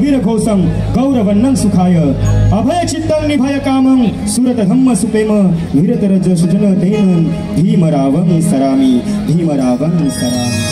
कबीर घोषं गौरवन्नं सुखाय अभय चित्तं निभय कामं सुरत धम्म सुपेम विरत रजस जन तेन भीमरावं सरामि भीमरावं सरामि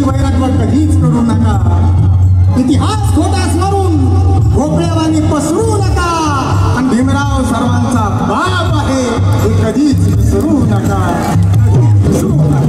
वैरत्व कधीच करू नका. इतिहास खोटा स्मरून भोपळ्यावानी पसरू नका. आणि भीमराव सर्वांचा बाप आहे हे कधीच विसरू नका. विसरू नका.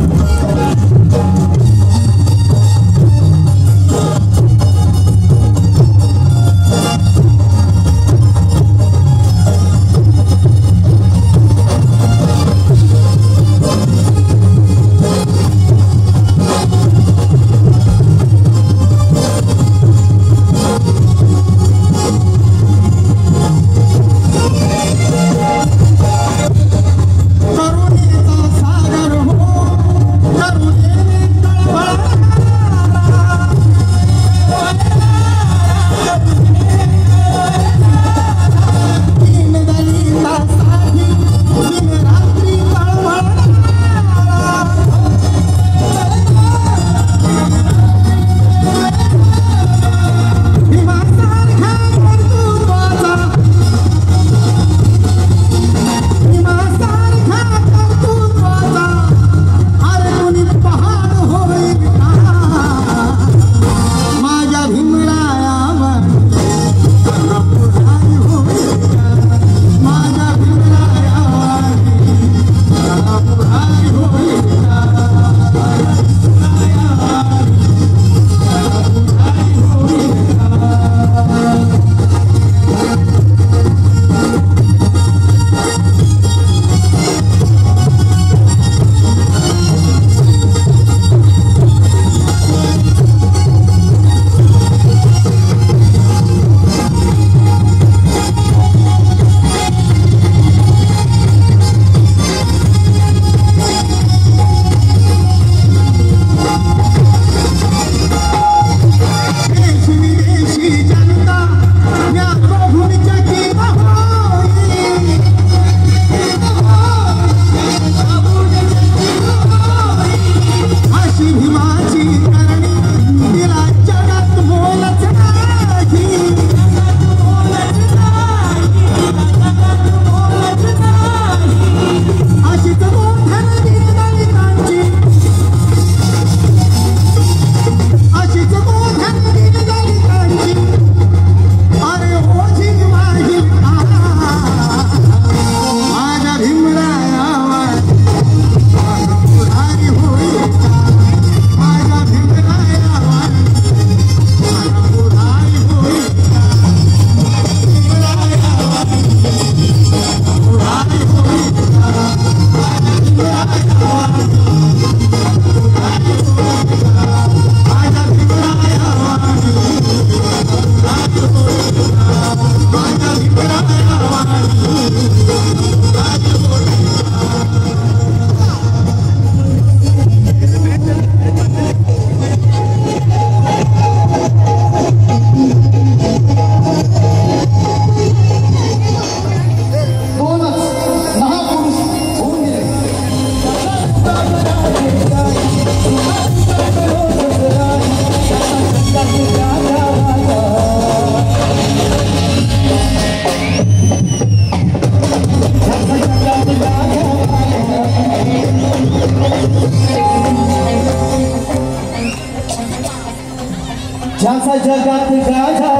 ज्याचा जगात गाजा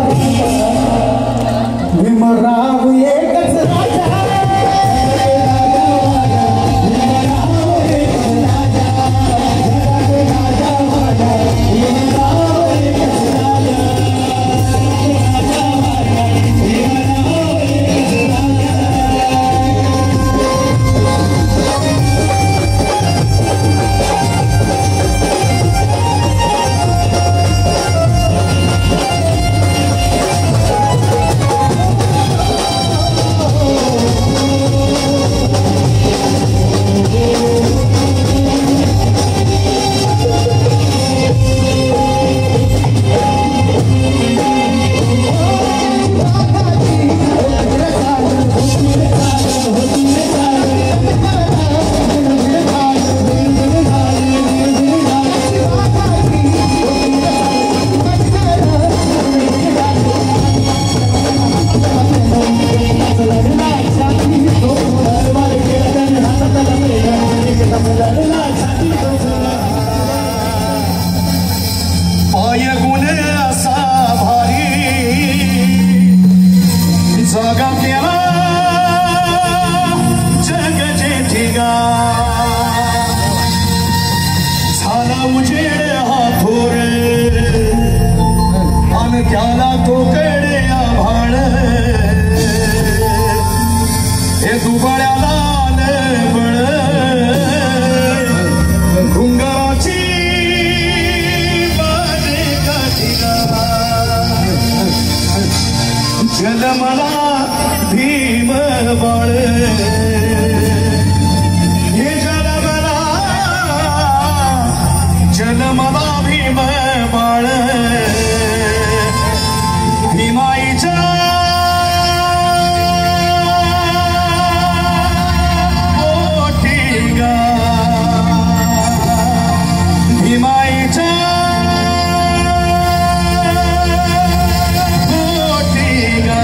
भीमराव एकच राजा. काय गुण असा भारी जागा केला जग जेठीगा झाला उजेड हा थोर आणि त्याला कोकडे आभाळ हे दुबाळ्याला बळ घुंगाची बाजे काठीला जलमला भीम बाळ हे जलमला भीम बाळ भीमाईच्या पोटीगा भीमाईच्या पोटीगा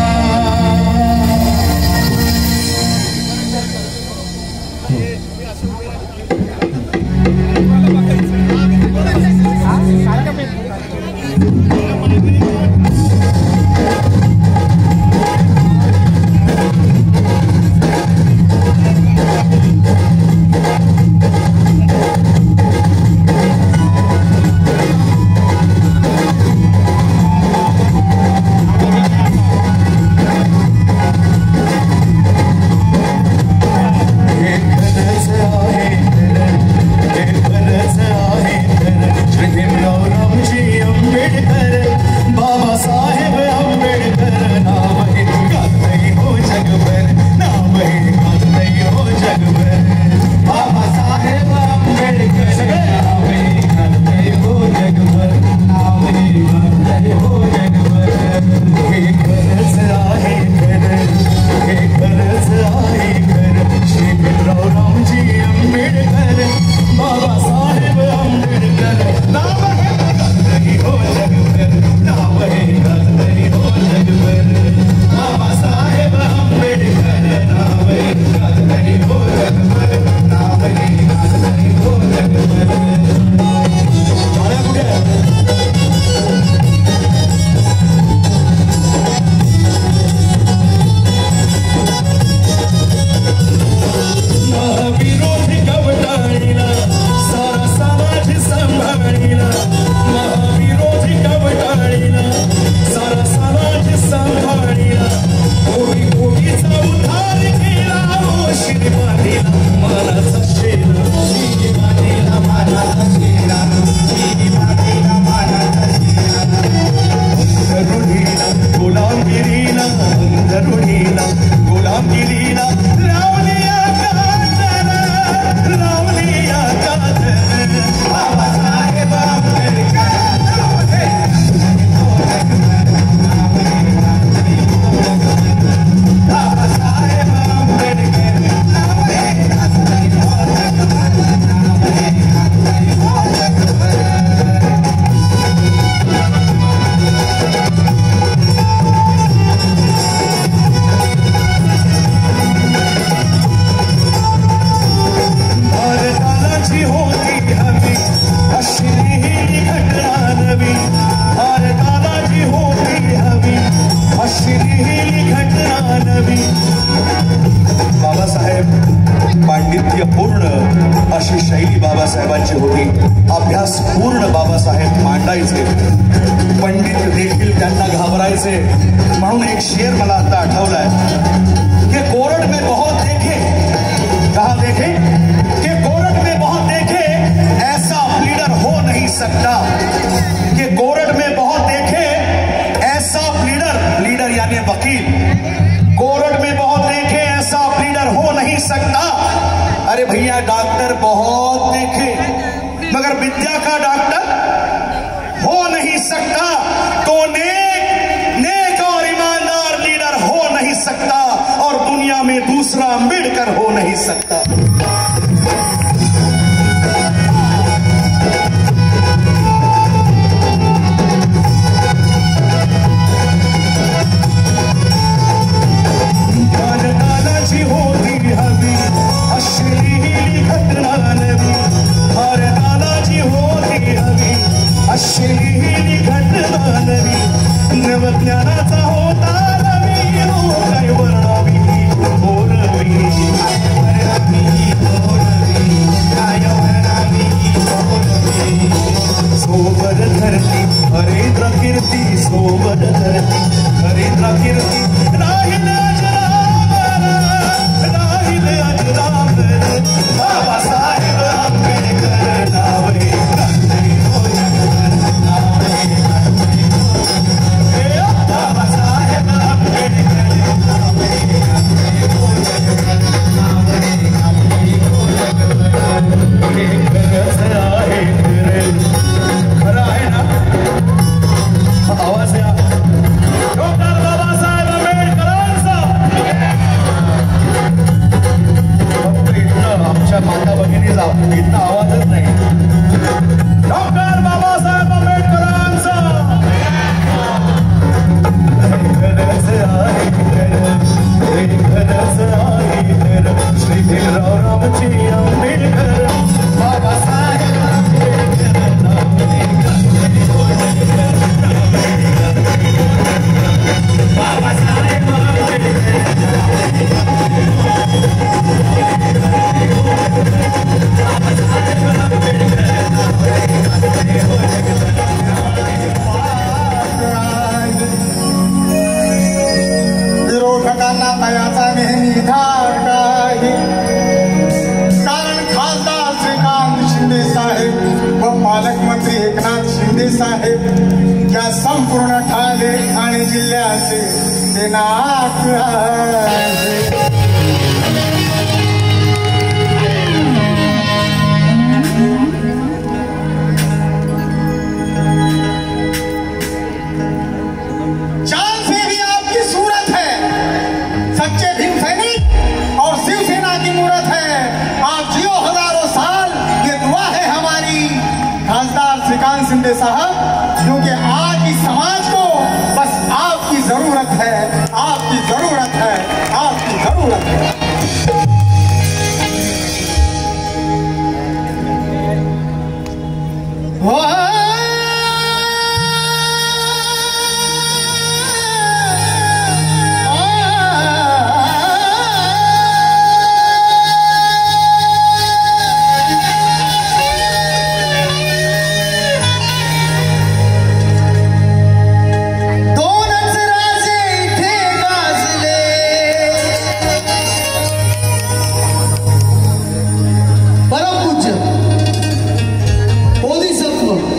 अशी शैली बाबासाहेबांची होती. अभ्यास पूर्ण बाबासाहेब मांडायचे. पंडित देखील त्यांना घाबरायचे. म्हणून एक शेर मला आता आठवलाय कि कोरट में बहुत देखे, कहा देखे कि कोरट में बहुत देखे ऐसा लीडर हो नहीं सकता. कि कोरट में बहुत देखे ऐसा लीडर यानी वकील, कोरट में बहुत देखे ऐसा लीडर हो नहीं सकता. अरे भैया डॉक्टर बहुत देखे मगर विद्या का डॉक्टर हो नहीं सकता. तो नेक और ईमानदार लीडर हो नहीं सकता और दुनिया में दूसरा अम्बेडकर हो नहीं सकता. नवज्ञानाचा होता रवी हो काय वर्णावी बोलवी काय वर्णावी बोलवी सोबत धरती हरेंद्र कीर्ती सोबत धरती हरेंद्र कीर्ती राहील अजरामर बाबासाहेब आंबेडकर नावे बाबासाहेब आंबेडकर खरं आहे ना आवाज या डॉक्टर बाबासाहेब आंबेडकरांचा फक्त इथं आमच्या माता भगिनीला इथं आवाजच नाही डॉक्टर बाबासाहेब आंबेडकरांचा श्री भीमराव रामजी आंबेडकर बाबासाहेब विरोधकांना तयाचा नेहमी धाक आहे कारण खासदार श्रीकांत शिंदे साहेब व पालकमंत्री एकनाथ शिंदे साहेब या संपूर्ण ठाणे जिल्ह्याचे ते नाक आहे शिंदे साहब क्योंकि आज इस समाज को बस आपकी जरूरत है आपकी जरूरत है आपकी जरूरत है बोधिसत्व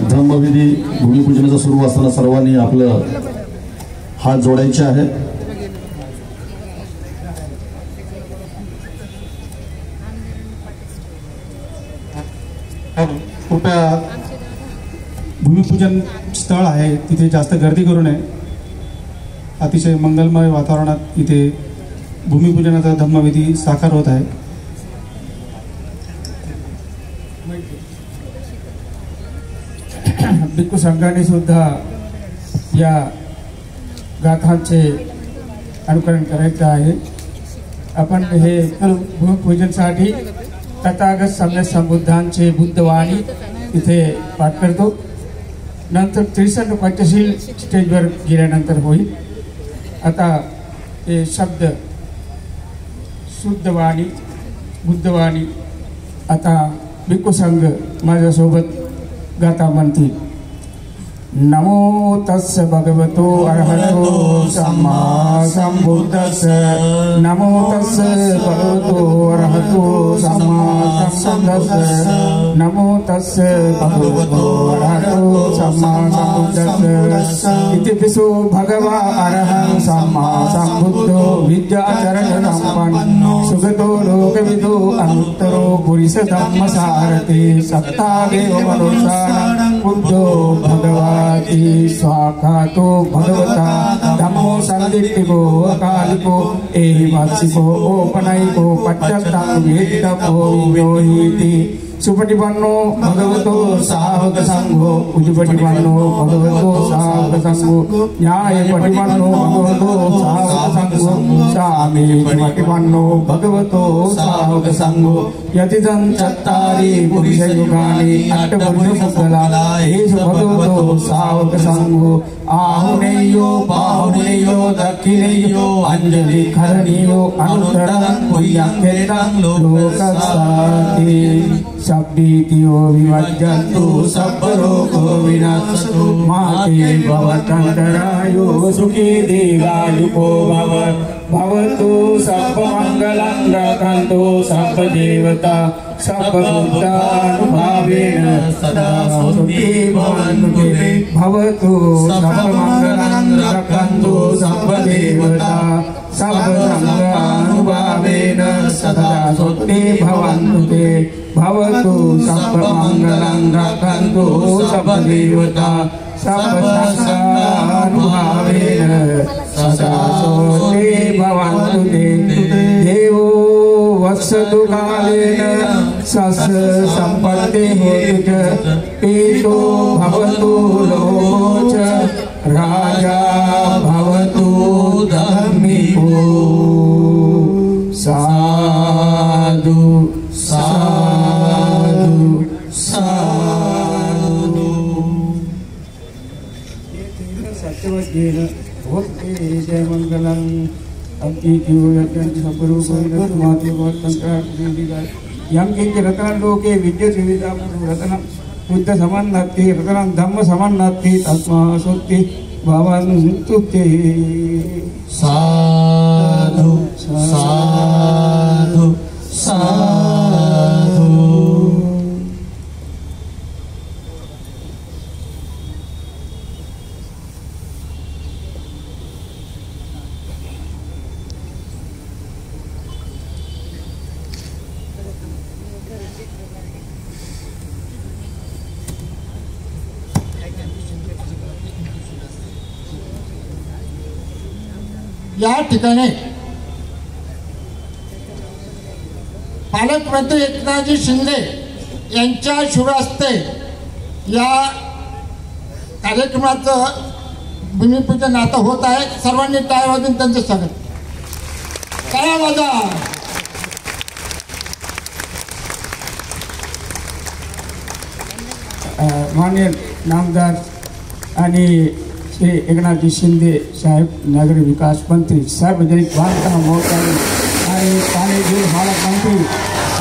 धम्मविधी भूमिपूजनाचा सुरू असताना सर्वांनी आपलं हात जोडायचे आहेत. कृपया भूमिपूजन स्थळ आहे, तिथे जास्त गर्दी करू नये. अतिशय मंगलमय वातावरणात इथे भूमिपूजनाचा धम्मविधी साकार होत आहे. भिक्खू संघाने सुद्धा या गाथांचे अनुकरण करायचं आहे. आपण हे भूमिपूजनसाठी तथागत सम्यक संबुद्धांचे बुद्धवाणी इथे पाठ करतो. नंतर 63 पंचशील स्टेजवर गेल्यानंतर होईल. आता हे शब्द शुद्धवाणी बुद्धवाणी आता भिक्खू संघ माझ्यासोबत गाता म्हणतील. नमो तस्स भगवतो अरहतो सम्मा संबुद्धस्स. नमो तस्स भगवतो अरहतो सम्मा संबुद्धस्स. नमो तस्स भगवतो अरहतो सम्मा संबुद्धस्स. इतिपिसो भगवा अरहं सम्मा संबुद्धो विद्याचरण संपन्नो सुगतो लोकविदो अनुत्तरो पुरुष धम्म सारथि सत्तादेव मनुष्याणां बुद्धो भगवान् स्वाखातो भगवता धम्मो संदिग्धिको अकालिको एहिवासिको ओपनयिको पच्चत्तं वेदितपो वियोहिति. सुपटिपन्नो भगवतो सावक संघो उजुपटिपन्नो भगवतो सावक संघो न्यायपटिपन्नो भगवतो सावक संघो सामीपटिपन्नो भगवतो सावक संघो. यतिदं चत्तारि पुरुषयुगानि अष्टपुरुषमुद्गला एषु भगवतो सावक संघो. आहुनेयो बाहुनेयो दक्षिणेयो अंजलि खरणीयो अनुत्तरं पुण्यं लोकसाति. शब्दीतियो विमज्जन्तु सर्वरोगो विनाशतु माते भवतन्तरायो सुखी दीर्घायुको भव. भवतु सर्वमङ्गलं रक्षन्तु सर्वदेवता सर्वभूतानुभावेन सदा सुखी भवन्तु. भवतु सर्वमङ्गलं रक्षन्तु सर्वदेवता सर्वसङ्गानुभावेन सदा सुखी भवन्तु ते. भवतु सर्वमङ्गलं रक्षन्तु सर्वदेवता सर्वसङ्गानुभावेन सदा सुखी भवन्तु ते. देवो वत्सतु कालेन सस्य सम्पत्तिः होतु च. पीतो भवतु लोको च राजा भवतु धर्मिको. साधु साधु साधु. सत्यवज्ञेन भोक्ते जय मंगलं. यं किंच रतनं लोके विद्यते विदां रतनं बुद्ध समन्नति रतनं धम्म समन्नति तस्मा सुक्ति भवन्तु ते. साधु साधु साधु. या ठिकाणी पालकमंत्री एकनाथजी शिंदे यांच्या शुभ हस्ते या कार्यक्रमाचं भूमिपूजन आता होत आहे. सर्वांनी टाळ्या वाजवून त्यांचं स्वागत. टाळ्या वाजवा. माननीय नामदार आणि श्री एकनाथजी शिंदे साहेब नगर विकास मंत्री सार्वजनिक बांधकाम मोर्चाने आणि पाणी पालकमंत्री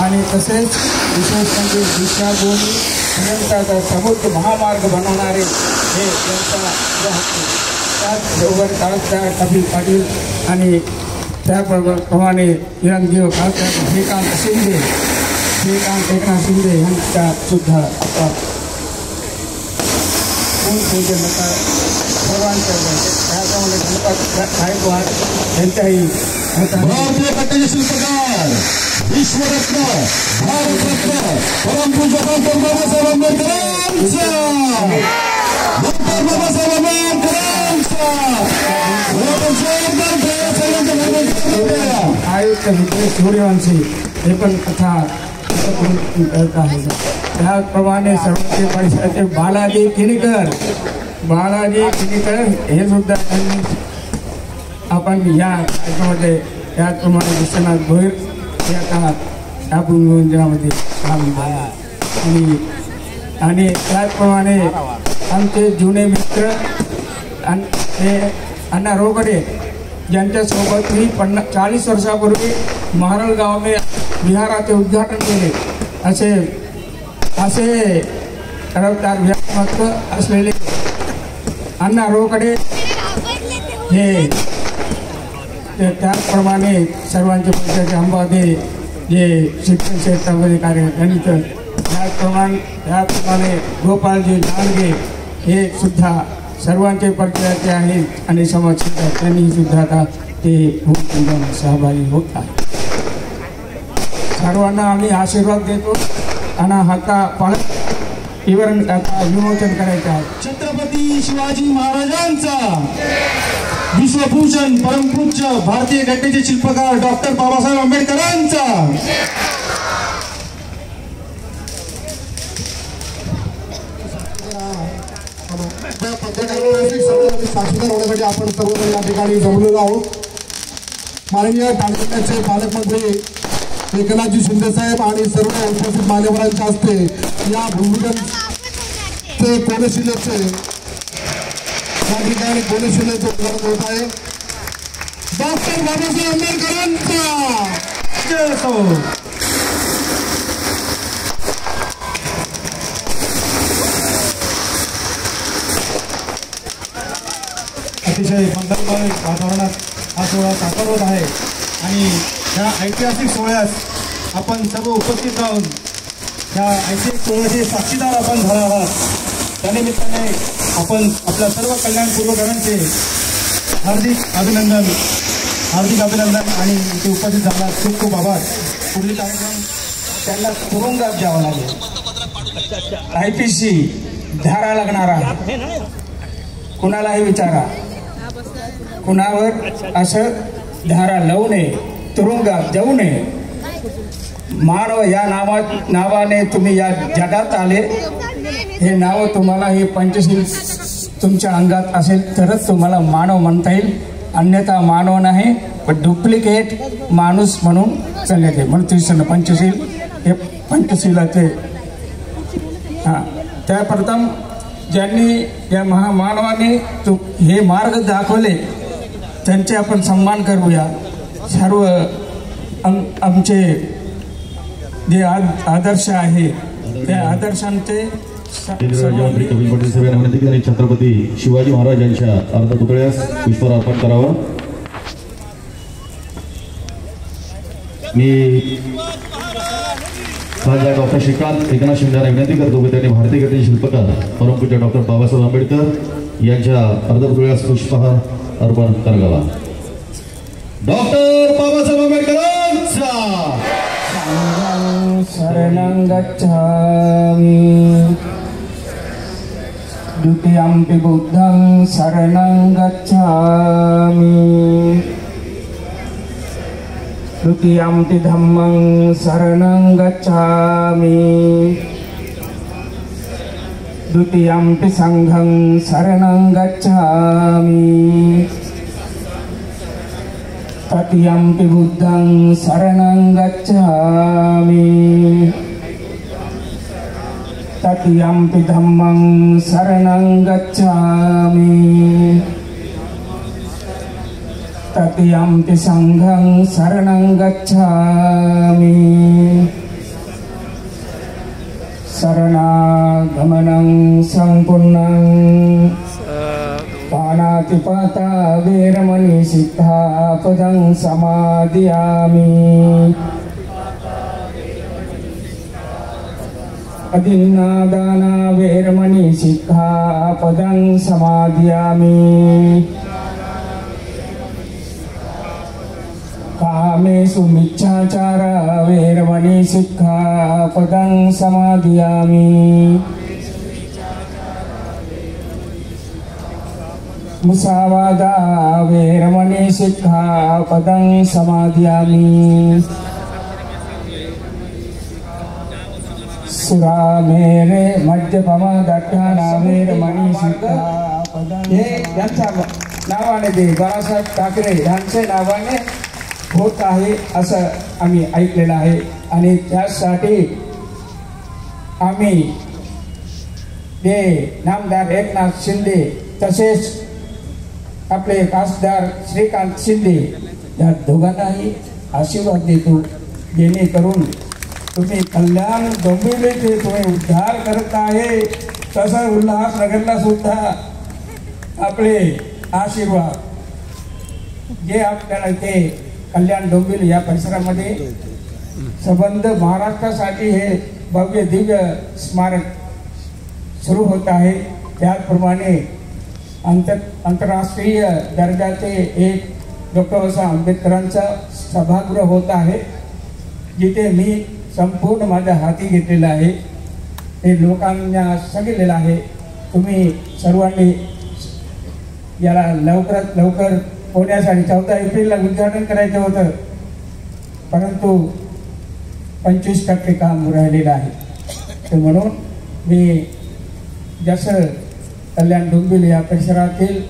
आणि तसेच विशेष म्हणजे दीक्षाभूमी पर्यंतचा समुद्र महामार्ग बनवणारे हे त्याचबरोबर खासदार कपिल पाटील आणि त्याप्रमाणे चिरंजीव खासदार श्रीकांत एकनाथ शिंदे यांच्या सुद्धा आता पूजन सर्वांच्या त्याप्रमाणे गणपत गायकवाड यांच्याही भारतीय कथेचे शिल्पकार विश्वरत्न भारतरत्न परमपूज्य डॉक्टर बाबासाहेब आंबेडकरांचा बाबासाहेब आयुक्त विजय सूर्यवंशी हे पण कथा करत आहे. त्याचप्रमाणे सर्वोच्च परिषदेचे बालाजी किणीकर हे सुद्धा त्यांनी आपण या कार्यक्रमामध्ये त्याचप्रमाणे विश्वनाथ भोईर हे आता या भूमिवंदनामध्ये काम झाले आणि त्याचप्रमाणे आमचे जुने मित्र हे अण्णा रोकडे ज्यांच्यासोबत मी 40 वर्षापूर्वी महाराळ गाव में विहाराचे उद्घाटन केले असे तरफदार व्यक्तिमत्व असलेले अण्णा रोकडे हे त्याचप्रमाणे सर्वांचे परिचयाचे अंबादे जे शिक्षण क्षेत्रामध्ये कार्य त्यांनी तर त्याचप्रमाणे गोपालजी लांडगे हे सुद्धा सर्वांचे परिचयाचे आहेत आणि समाजसेवक त्यांनी सुद्धा आता ते भूमिपूजनात सहभागी होत आहेत. सर्वांना आम्ही आशीर्वाद देतो आणि हाता पाळत विवरण आता विमोचन करायचं आहे. छत्रपती शिवाजी महाराजांचा विश्वभूषण परमपूज्य भारतीय घटनेचे शिल्पकार डॉक्टर बाबासाहेब आंबेडकरांचा साक्षीदार होण्यासाठी आपण सर्वजण या ठिकाणी जमलेलो आहोत. माननीय ठाण्याचे पालकमंत्री एकनाथजी शिंदे साहेब आणि सर्व उपस्थित मान्यवरांच्या हस्ते या भूमिगतचे कोनशिलेचे या ठिकाणी कोनशिलेचे उद्घाटन होत आहे. डॉक्टर बाबासाहेब आंबेडकरांचा जय असो. अतिशय मंगलमय वातावरणात हा सोहळा साकार होत आहे आणि ह्या ऐतिहासिक सोहळ्यास आपण सर्व उपस्थित राहून ह्या ऐतिहासिक सोहळ्याचे साक्षीदार आपण झाला आहात. त्यानिमित्ताने आपण आपल्या सर्व कल्याणपूर्वकारांचे हार्दिक अभिनंदन आणि इथे उपस्थित झाला खूप खूप आभार. पुढील कार्यक्रम त्यांना तुरुंगात जावं लागेल. IPC धारा लागणारा कुणालाही विचारा, कुणावर असं धारा लावू नये, तुरुंगात जाऊ नये. मानव या नावाने तुम्ही या जगात आले. हे नाव तुम्हाला हे पंचशील तुमच्या अंगात असेल तरच तुम्हाला मानव म्हणता येईल, अन्यथा मानव नाही पण डुप्लिकेट माणूस म्हणून चालले ते म्हणून तुम्ही पंचशील हे पंचशीलाचे त्या प्रथम ज्यांनी या महामानवाने हे मार्ग दाखवले त्यांचे आपण सन्मान करूया. सर्व आमचे जे आदर्श आहे त्या आदर्शांचे राज्यमंत्री कपिल पाटील साहेब यांना विनंती की छत्रपती शिवाजी महाराज यांच्या अर्धपुतळ्यास पुष्पहार अर्पण करावं. मी खासदार डॉक्टर श्रीकांत एकनाथ शिंदे यांना विनंती करतो की त्यांनी भारतीय घटनेचे शिल्पकार परमपूज्य डॉक्टर बाबासाहेब आंबेडकर यांच्या अर्धपुतळ्यास पुष्पहार अर्पण करावा. डॉक्टर बाबासाहेब आंबेडकरांचा शरणं गच्छामि. द्वितीयंपि बुद्धं शरणं गच्छामि. तृतीयंपि धम्मं शरणं गच्छामि. द्वितीयंपि संघं शरणं गच्छामि. तृतीयंपि बुद्धं शरणं गच्छामि. तृतीयंपि धम्मं शरणं गच्छामि. तृतीयंपि संघं शरणं गच्छामि. शरणागमनं संपूर्णं पाणातिपाता वेरमणि सिद्धापदं समादियामि. अदिन्नादाना वेरमणि सिद्धापदं समादियामि. कामेषु मिच्छाचारा वेरमणि सिक्खापदं समादियामि. मुसावादा वेरमणि सिक्खापदं समादयामि। सुरामेरे मद्यपम दट्टाना वेरमणि सिक्खापदं हे यांच्या नावाने ते बाळासाहेब ठाकरे यांच्या नावाने होत आहे असं आम्ही ऐकलेलं आहे आणि त्यासाठी आम्ही ते नामदार एकनाथ शिंदे तसेच आपले खासदार श्रीकांत शिंदे या दोघांनाही आशीर्वाद देतो, जेणेकरून तुम्ही कल्याण डोंबिवलीचे तुम्ही उद्धार करत आहे तसं उल्हासनगरला सुद्धा आपले आशीर्वाद जे आपल्याला ते कल्याण डोंबिवली या परिसरामध्ये संबंध महाराष्ट्रासाठी हे भव्य दिव्य स्मारक सुरू होत आहे। त्याचप्रमाणे आंतरराष्ट्रीय दर्जाचे एक डॉक्टर बाबासाहेब आंबेडकरांचं सभागृह होत आहे, जिथे मी संपूर्ण माझ्या हाती घेतलेलं आहे, ते लोकांना सांगितलेलं आहे। तुम्ही सर्वांनी याला लवकरात लवकर होण्यासाठी 14 एप्रिलला उद्घाटन करायचं होतं, परंतु 25% काम राहिलेलं आहे। तर म्हणून मी जसं कल्याण डोंबिवली या परिसरातील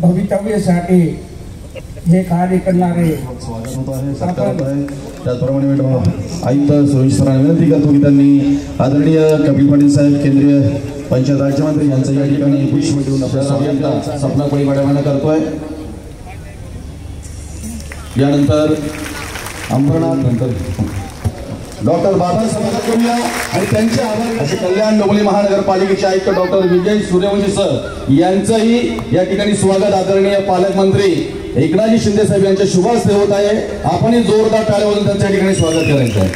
भवितव्यासाठी हे कार्य करणारे त्याचप्रमाणे आयुक्त सुरेश सरांना विनंती करतो की त्यांनी आदरणीय कपिल पाटील साहेब केंद्रीय पंचायत राज्यमंत्री यांचं या ठिकाणी पुष्प देऊन आपल्या सगळ्यांचा सपना कोळी वाड्यावाना करतोय। यानंतर अंबरनाथ नंतर डॉक्टर बाबासाहेब आणि त्यांचे आभार असे कल्याण डोंबिवली महानगरपालिकेचे आयुक्त डॉक्टर विजय सूर्यवंशी सर यांचंही या ठिकाणी स्वागत आदरणीय पालकमंत्री एकनाथजी शिंदे साहेब यांच्या शुभ हस्ते होत आहे। आपणही जोरदार टाळ्या वाजवून त्यांच्या ठिकाणी स्वागत करायचं आहे।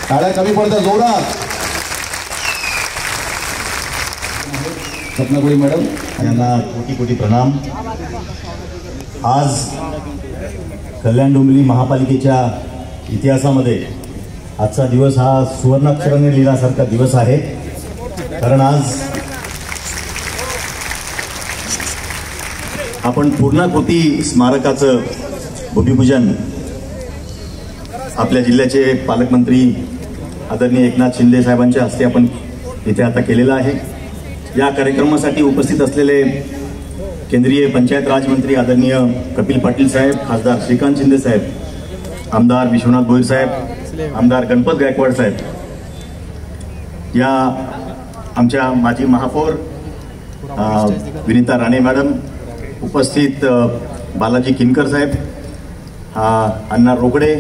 टाळ्या कमी पडतात, जोरात। सपना कोळी मॅडम यांना कोटी कोटी प्रणाम। आज कल्याण डोंबिवली महापालिकेच्या इतिहासामध्ये आजचा दिवस हा सुवर्णाक्षराने लिहिण्यासारखा दिवस आहे, कारण आज आपण पूर्णाकृती स्मारकाचं भूमिपूजन आपल्या जिल्ह्याचे पालकमंत्री आदरणीय एकनाथ शिंदे साहेबांच्या हस्ते आपण इथे आता केलेलं आहे। या कार्यक्रमासाठी उपस्थित असलेले केंद्रीय पंचायत राज मंत्री आदरणीय कपिल पाटील साहेब, खासदार श्रीकांत शिंदे साहेब, आमदार विश्वनाथ भोईर साहेब, आमदार गणपत गायकवाड साहेब, या आमच्या माजी महापौर विनीता राणे मॅडम, उपस्थित बालाजी किनकर साहेब, अण्णा रोकडे,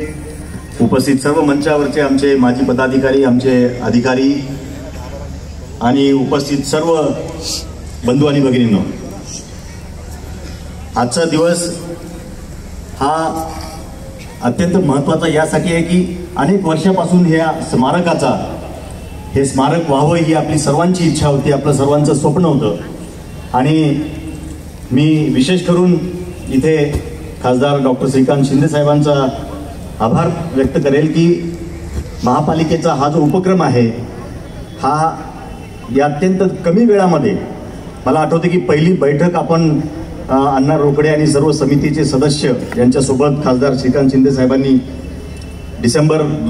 उपस्थित सर्व मंचावरचे आमचे माजी पदाधिकारी, आमचे अधिकारी आणि उपस्थित सर्व बंधू आणि भगिनींनो, आजचा दिवस हा अत्यंत महत्त्वाचा यासाठी आहे की अनेक वर्षापासून ह्या स्मारकाचा हे स्मारक व्हावं ही आपली सर्वांची इच्छा होती, आपलं सर्वांचं स्वप्न होतं। आणि मी विशेष करून इथे खासदार डॉक्टर श्रीकांत शिंदे साहेबांचा आभार व्यक्त करेल की महापालिकेचा हा जो उपक्रम आहे हा या अत्यंत कमी वेळामध्ये, मला आठवते की पहिली बैठक आपण अण्णा रोकडे आणि सर्व समितीचे सदस्य यांच्यासोबत खासदार श्रीकांत शिंदे साहेबांनी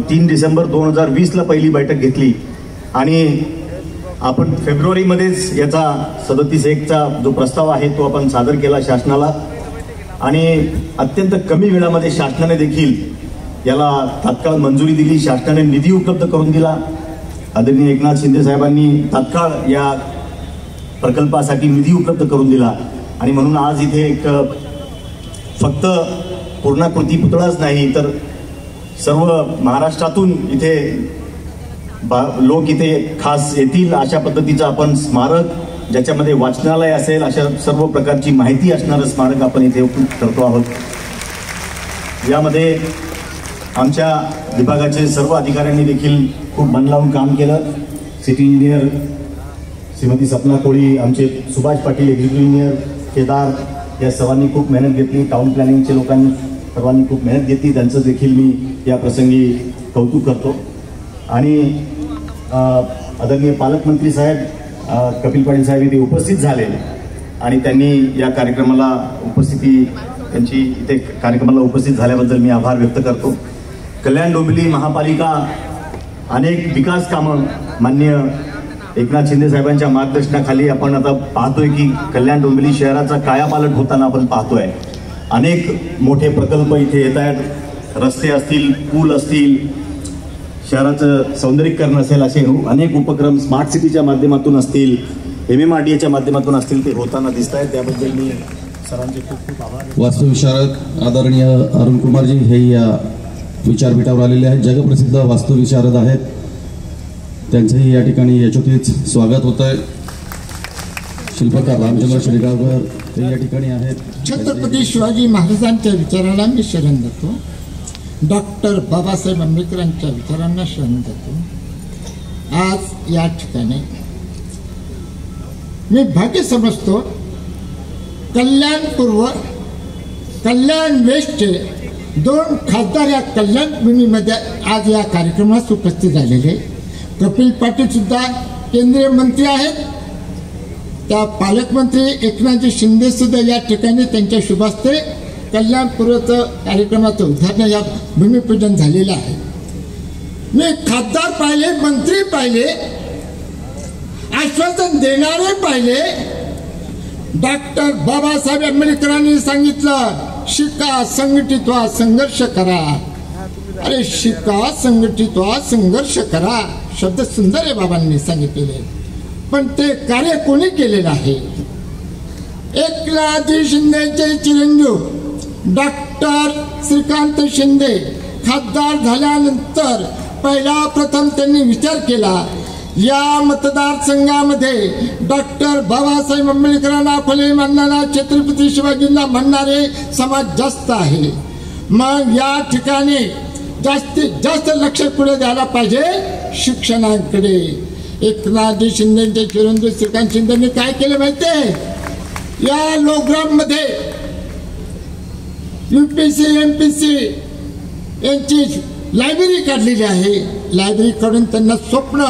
3 डिसेंबर 2020ला पहिली बैठक घेतली आणि आपण फेब्रुवारीमध्येच याचा 37-1चा जो प्रस्ताव आहे तो आपण सादर केला शासनाला आणि अत्यंत कमी वेळामध्ये शासनाने देखील याला तात्काळ मंजुरी दिली, शासनाने निधी उपलब्ध करून दिला। आदरणीय एकनाथ शिंदे साहेबांनी तात्काळ या प्रकल्पासाठी निधी उपलब्ध करून दिला आणि म्हणून आज इथे एक फक्त पूर्णाकृती पुतळाच नाही तर सर्व महाराष्ट्रातून इथे लोक इथे खास येतील अशा पद्धतीचं आपण स्मारक, ज्याच्यामध्ये वाचनालय असेल, अशा सर्व प्रकारची माहिती असणारं स्मारक आपण इथे करतो आहोत। यामध्ये आमच्या विभागाचे सर्व अधिकाऱ्यांनी देखील खूप मन लावून काम केलं। सिटी इंजिनियर श्रीमती सपना कोळी, आमचे सुभाष पाटील एक्झिक्युटिव्ह इंजिनियर, केदार, या सर्वांनी खूप मेहनत घेतली। टाउन प्लॅनिंगचे लोकांनी सर्वांनी खूप मेहनत घेतली, त्यांचं देखील मी या प्रसंगी कौतुक करतो। आणि आदरणीय पालकमंत्री साहेब कपिल पाटील साहेब इथे उपस्थित झाले आणि त्यांनी या कार्यक्रमाला त्यांची इथे कार्यक्रमाला उपस्थित झाल्याबद्दल मी आभार व्यक्त करतो. कल्याण डोंबिवली महापालिका अनेक विकास कामं माननीय एकनाथ शिंदे साहेबांच्या मार्गदर्शनाखाली आपण आता पाहतोय की कल्याण डोंबिवली शहराचा कायापालट होताना आपण पाहतोय. अनेक मोठे प्रकल्प इथे येत आहेत. रस्ते असतील, पूल असतील, शहराचं सौंदर्यीकरण असेल, असे अनेक उपक्रम स्मार्ट सिटीच्या माध्यमातून असतील, MMRDAच्या माध्यमातून असतील, ते होताना दिसत आहेत. त्याबद्दल मी सरांचे खूप खूप आभार. वास्तुविशारद आदरणीय अरुण कुमारजी हे या विचारपीठावर आलेले आहेत. जगप्रसिद्ध वास्तुविशारद आहेत. त्यांचंही या ठिकाणी यशोचित स्वागत होत आहे. शिल्पकार रामचंद्र शेडगावकर ते या ठिकाणी आहेत. छत्रपती शिवाजी महाराजांच्या विचाराला मी शरण देतो. डॉक्टर बाबासाहेब आंबेडकरांच्या विचारांना शरण देतो. आज या ठिकाणी मी भाग्य समजतो. कल्याण पूर्व, कल्याण वेस्टचे 2 खासदार या कल्याण भूमीमध्ये आज या कार्यक्रमास उपस्थित झालेले. कपिल पाटील सुद्धा केंद्रीय मंत्री आहेत. त्या पालकमंत्री एकनाथजी शिंदे सुद्धा या ठिकाणी त्यांच्या शुभास्ते कल्याण पूर्वचं कार्यक्रमाचं उद्घाटन या भूमिपूजन झालेलं आहे. मी खासदार पाहिले, मंत्री पाहिले, आश्वासन देणारे पाहिले. डॉक्टर बाबासाहेब आंबेडकरांनी सांगितलं, शिका, संघटित व्हा, संघर्ष करा. अरे शिका, संघटित व्हा, संघर्ष करा. शब्द सुंदर आहे बाबांनी सांगितलेले, पण ते कार्य कोणी केलेलं आहे? एकनाथजी शिंदेचे चिरंजीव डॉक्टर श्रीकांत शिंदे खासदार झाल्यानंतर प्रथम त्यांनी विचार केला, या मतदारसंघामध्ये डॉक्टर बाबासाहेब आंबेडकरांना, फुले मानणारा, छत्रपती शिवाजींना म्हणणारे समाज जास्त आहे. मग या ठिकाणी जास्तीत जास्त लक्ष पुढे द्यायला पाहिजे शिक्षणाकडे. एकनाथजी शिंदेचे चिरंजीव श्रीकांत शिंदेंनी काय केलं माहितीये? या लोकग्राममध्ये UPC MPC यांची लायब्ररी काढलेली आहे. लायब्ररी काढून त्यांना स्वप्न,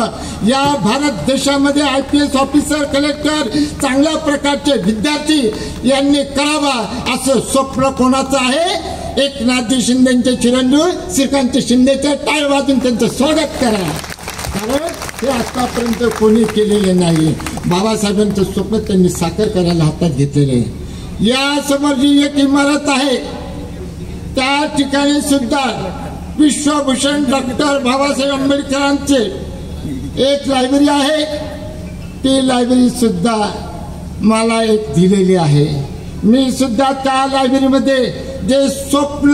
या भारत देशामध्ये IPS ऑफिसर, कलेक्टर, चांगल्या प्रकारचे विद्यार्थी यांनी करावा असं स्वप्न कोणाचं आहे? एकनाथजी शिंदेचे चिरंजीव श्रीकांत शिंदेचे. टाळ वाजून त्यांचं स्वागत करा, कारण ते आतापर्यंत कोणी केलेले नाही. बाबासाहेबांचं स्वप्न त्यांनी साकार करायला हातात घेतलेले. या समोर जी एक इमारत आहे त्या ठिकाणी सुद्धा विश्वभूषण डॉक्टर बाबासाहेब आंबेडकरांचे एक लायब्ररी आहे. ती लायब्ररी सुद्धा मला एक दिलेली आहे. मी सुद्धा त्या लायब्ररीमध्ये जे स्वप्न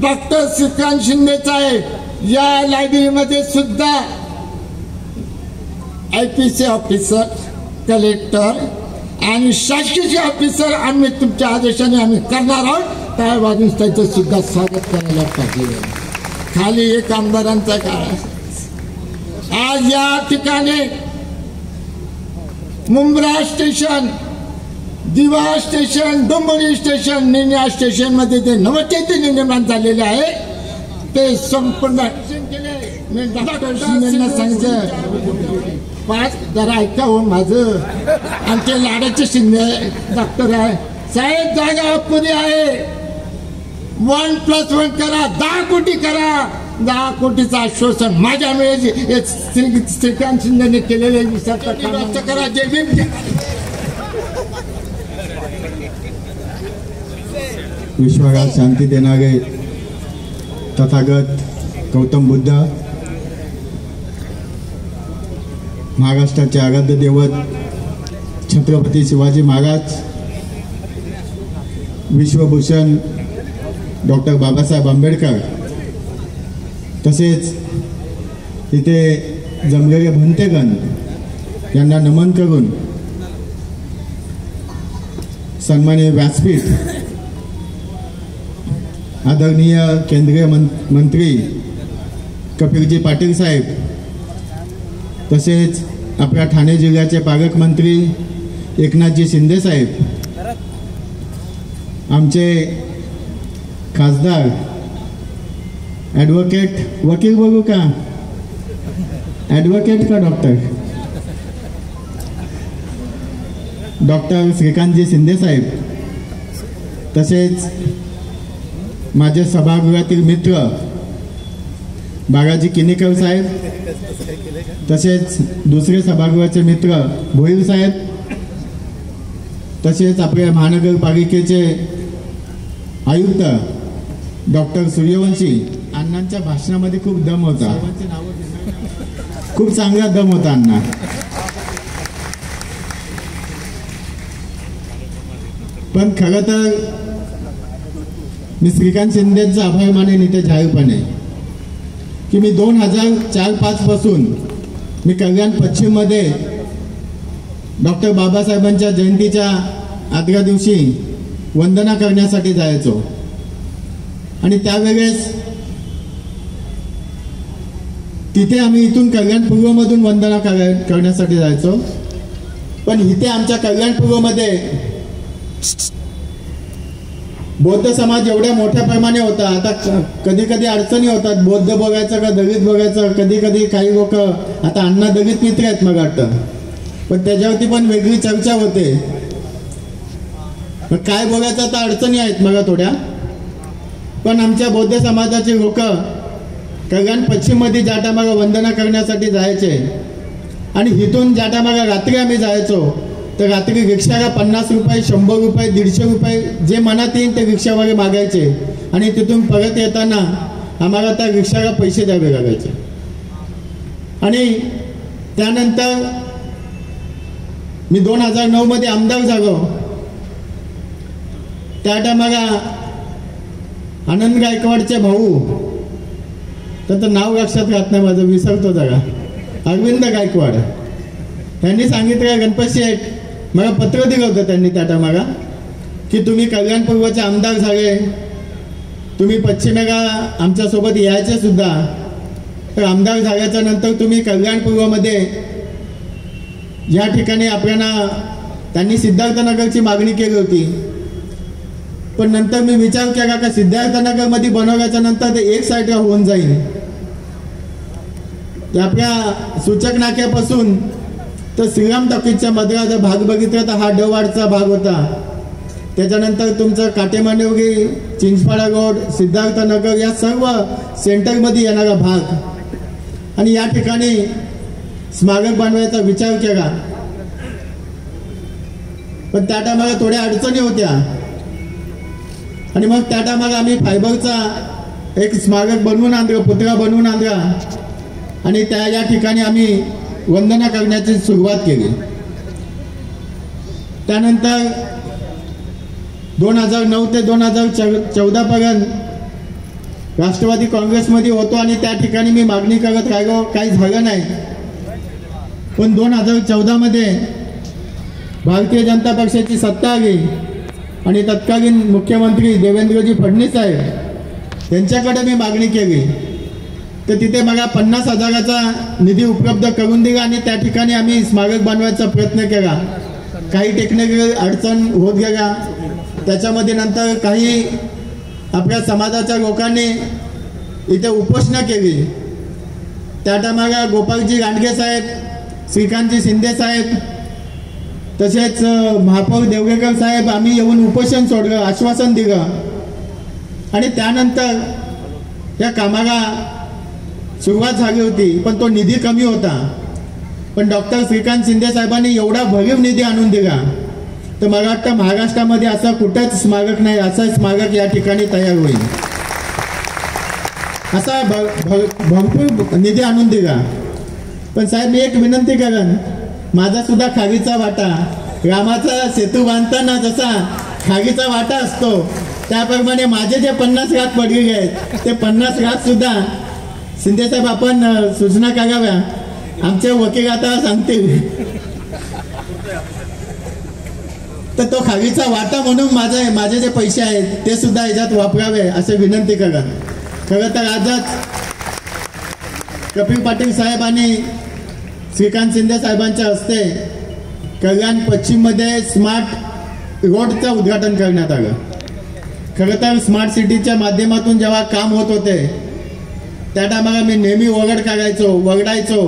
डॉक्टर श्रीकांत शिंदेचं आहे, या लायब्ररीमध्ये सुद्धा IPC ऑफिसर, कलेक्टर आणि शासकीय ऑफिसर आम्ही तुमच्या आदेशाने आम्ही करणार आहोत. त्या वाजून त्याचं सुद्धा स्वागत करायला पाहिजे. खाली एक आमदारांचा काळ. आज या ठिकाणी मुंब्रा स्टेशन, दिवा स्टेशन, डोंबिवली स्टेशन, निन्या स्टेशन मध्ये जे नवचैतन्य निर्माण झालेले आहे ते संपूर्ण मी डॉक्टर शिंदेंना सांगितलं, जरा ऐका हो माझं. आमचे लाडाचे शिंदे डॉक्टर आहे साहेब, जागा अपुरी आहे. 1+1 करा, 10 कोटी करा. 10 कोटीचं आश्वासन माझ्या वेळेस श्रीकांत शिंदेने केलेले विचार करा. जे विश्वाला शांती देणारे तथागत गौतम बुद्ध, महाराष्ट्राचे आराध्य दैवत छत्रपती शिवाजी महाराज, विश्वभूषण डॉक्टर बाबासाहेब आंबेडकर, तसेच इथे जमलेले भंतेगण यांना नमन करून सन्माननीय व्यासपीठ आदरणीय केंद्रीय मंत्री कपिलजी पाटील साहेब, तसेच आपल्या ठाणे जिल्ह्याचे पालकमंत्री एकनाथजी शिंदे साहेब, आमचे खासदार ॲडव्होकेट, वकील बघू का, ॲडव्होकेट का डॉक्टर, डॉक्टर श्रीकांतजी शिंदे साहेब, तसेच माझे सभागृहातील मित्र बाळाजी किनीकर साहेब, तसेच दुसरे सभागृहाचे मित्र भोईर साहेब, तसेच आपल्या महानगरपालिकेचे आयुक्त डॉक्टर सूर्यवंशी. अण्णांच्या भाषणामध्ये खूप दम होता, खूप चांगला दम होता अण्णा. पण खरं तर मी श्रीकांत शिंदेचा आभार मानेन इथे जाहीरपणे की मी 2004-05 पासून मी कल्याण पश्चिममध्ये डॉक्टर बाबासाहेबांच्या जयंतीच्या आदल्या दिवशी वंदना करण्यासाठी जायचो. आणि त्यावेळेस तिथे आम्ही इथून कल्याण पूर्वमधून वंदना करण्यासाठी जायचो. पण इथे आमच्या कल्याण पूर्वमध्ये बौद्ध समाज एवढ्या मोठ्या प्रमाणे होता. आता कधी कधी अडचणी होतात, बौद्ध बघायचं का दलित बघायचं. कधी कधी काही लोक, आता अण्णा दलित मित्र आहेत मग वाटतं, पण त्याच्यावरती पण वेगळी चर्चा होते. काय बघायचं तर अडचणी आहेत मग थोड्या. पण आमच्या बौद्ध समाजाचे लोक कल्याण पश्चिममध्ये जाटामागा वंदना करण्यासाठी जायचे. आणि इथून जाटामागा रात्री आम्ही जायचो तर रात्री रिक्षाला 50 रुपये, 100 रुपये, 150 रुपये जे मनात येईल ते रिक्षावाले मागायचे. आणि तिथून परत येताना आम्हाला त्या रिक्षाला पैसे द्यावे लागायचे. आणि त्यानंतर मी 2009 मध्ये आमदार झालो. त्या टायमाला आनंद गायकवाडचे भाऊ, त्याचं नाव लक्षात राहत नाही माझं, विसरतो जरा, अरविंद गायकवाड, त्यांनी सांगितलं गणपत शेठ, मला पत्र दिलं होतं त्यांनी त्या टायमाला की तुम्ही कल्याण पूर्वचे आमदार झाले, तुम्ही पश्चिमेला आमच्यासोबत यायचे सुद्धा. तर आमदार झाल्याच्या नंतर तुम्ही कल्याण पूर्वमध्ये या ठिकाणी आपल्याला त्यांनी सिद्धार्थनगरची मागणी केली होती. पण नंतर मी विचार केला का सिद्धार्थनगरमध्ये बनवल्याच्या नंतर ते एक साईडला होऊन जाईल. आपल्या सूचक नाक्यापासून तर श्रीराम टॉकीजच्या मधला जर भाग बघितला तर हा डवाडचा भाग होता. त्याच्यानंतर तुमचं काटेमांडवगी, चिंचपाडा रोड, सिद्धार्थनगर या सर्व सेंटरमध्ये येणारा भाग. आणि या ठिकाणी स्मारक बनवायचा विचार केला. पण त्या टायमाला थोड्या अडचणी होत्या. आणि मग त्या टायमाला आम्ही फायबरचा एक स्मारक बनवून आणलं, पुतळा बनवून आणला. आणि त्या या ठिकाणी आम्ही वंदना करण्याची सुरुवात केली. त्यानंतर 2009 ते 2014 पर्यंत राष्ट्रवादी काँग्रेसमध्ये होतो. आणि त्या ठिकाणी मी मागणी करत राहिलो, काही झालं नाही. पण 2014 मध्ये भारतीय जनता पक्षाची सत्ता आली आणि तत्कालीन मुख्यमंत्री देवेंद्रजी फडणवीस साहेब त्यांच्याकडे मी मागणी केली. तर तिथे मला 50,000चा निधी उपलब्ध करून दिला आणि त्या ठिकाणी आम्ही स्मारक बनवायचा प्रयत्न केला. काही टेक्निकल अडचण होत गेल्या. त्याच्यामध्ये नंतर काही आपल्या समाजाच्या लोकांनी इथे उपोषणा केली. त्या टायमाला गोपालजी गांडगे साहेब, श्रीकांतजी शिंदे साहेब, तसेच महापौर देवगेकर साहेब आम्ही येऊन उपोषण सोडलं, आश्वासन दिलं. आणि त्यानंतर या कामाला सुरुवात झाली होती. पण तो निधी कमी होता. पण डॉक्टर श्रीकांत शिंदे साहेबांनी एवढा भरीव निधी आणून दिला तर मला वाटतं महाराष्ट्रामध्ये असं कुठंच स्मारक नाही, असं स्मारक या ठिकाणी तयार होईल. असा भरपूर निधी आणून दिला. पण साहेब मी एक विनंती करेन, माझा सुद्धा खारीचा वाटा, रामाचा सेतू बांधताना जसा खारीचा वाटा असतो त्याप्रमाणे माझे जे 50 लाख पडलेले आहेत ते 50 लाख सुद्धा शिंदे साहेब आपण सूचना कराव्या. आमचे वकील आता सांगतील तर तो खारीचा वाटा म्हणून माझे जे पैसे आहेत ते सुद्धा याच्यात वापरावे असे विनंती करा. खरं तर आजच कपिल पाटील साहेब आणि श्रीकांत शिंदे साहेबांच्या हस्ते कल्याण पश्चिममध्ये स्मार्ट रोडचं उद्घाटन करण्यात आलं. खरं तर स्मार्ट सिटीच्या माध्यमातून जेव्हा काम होत होते त्या टायमाला मी नेहमी वगडायचो.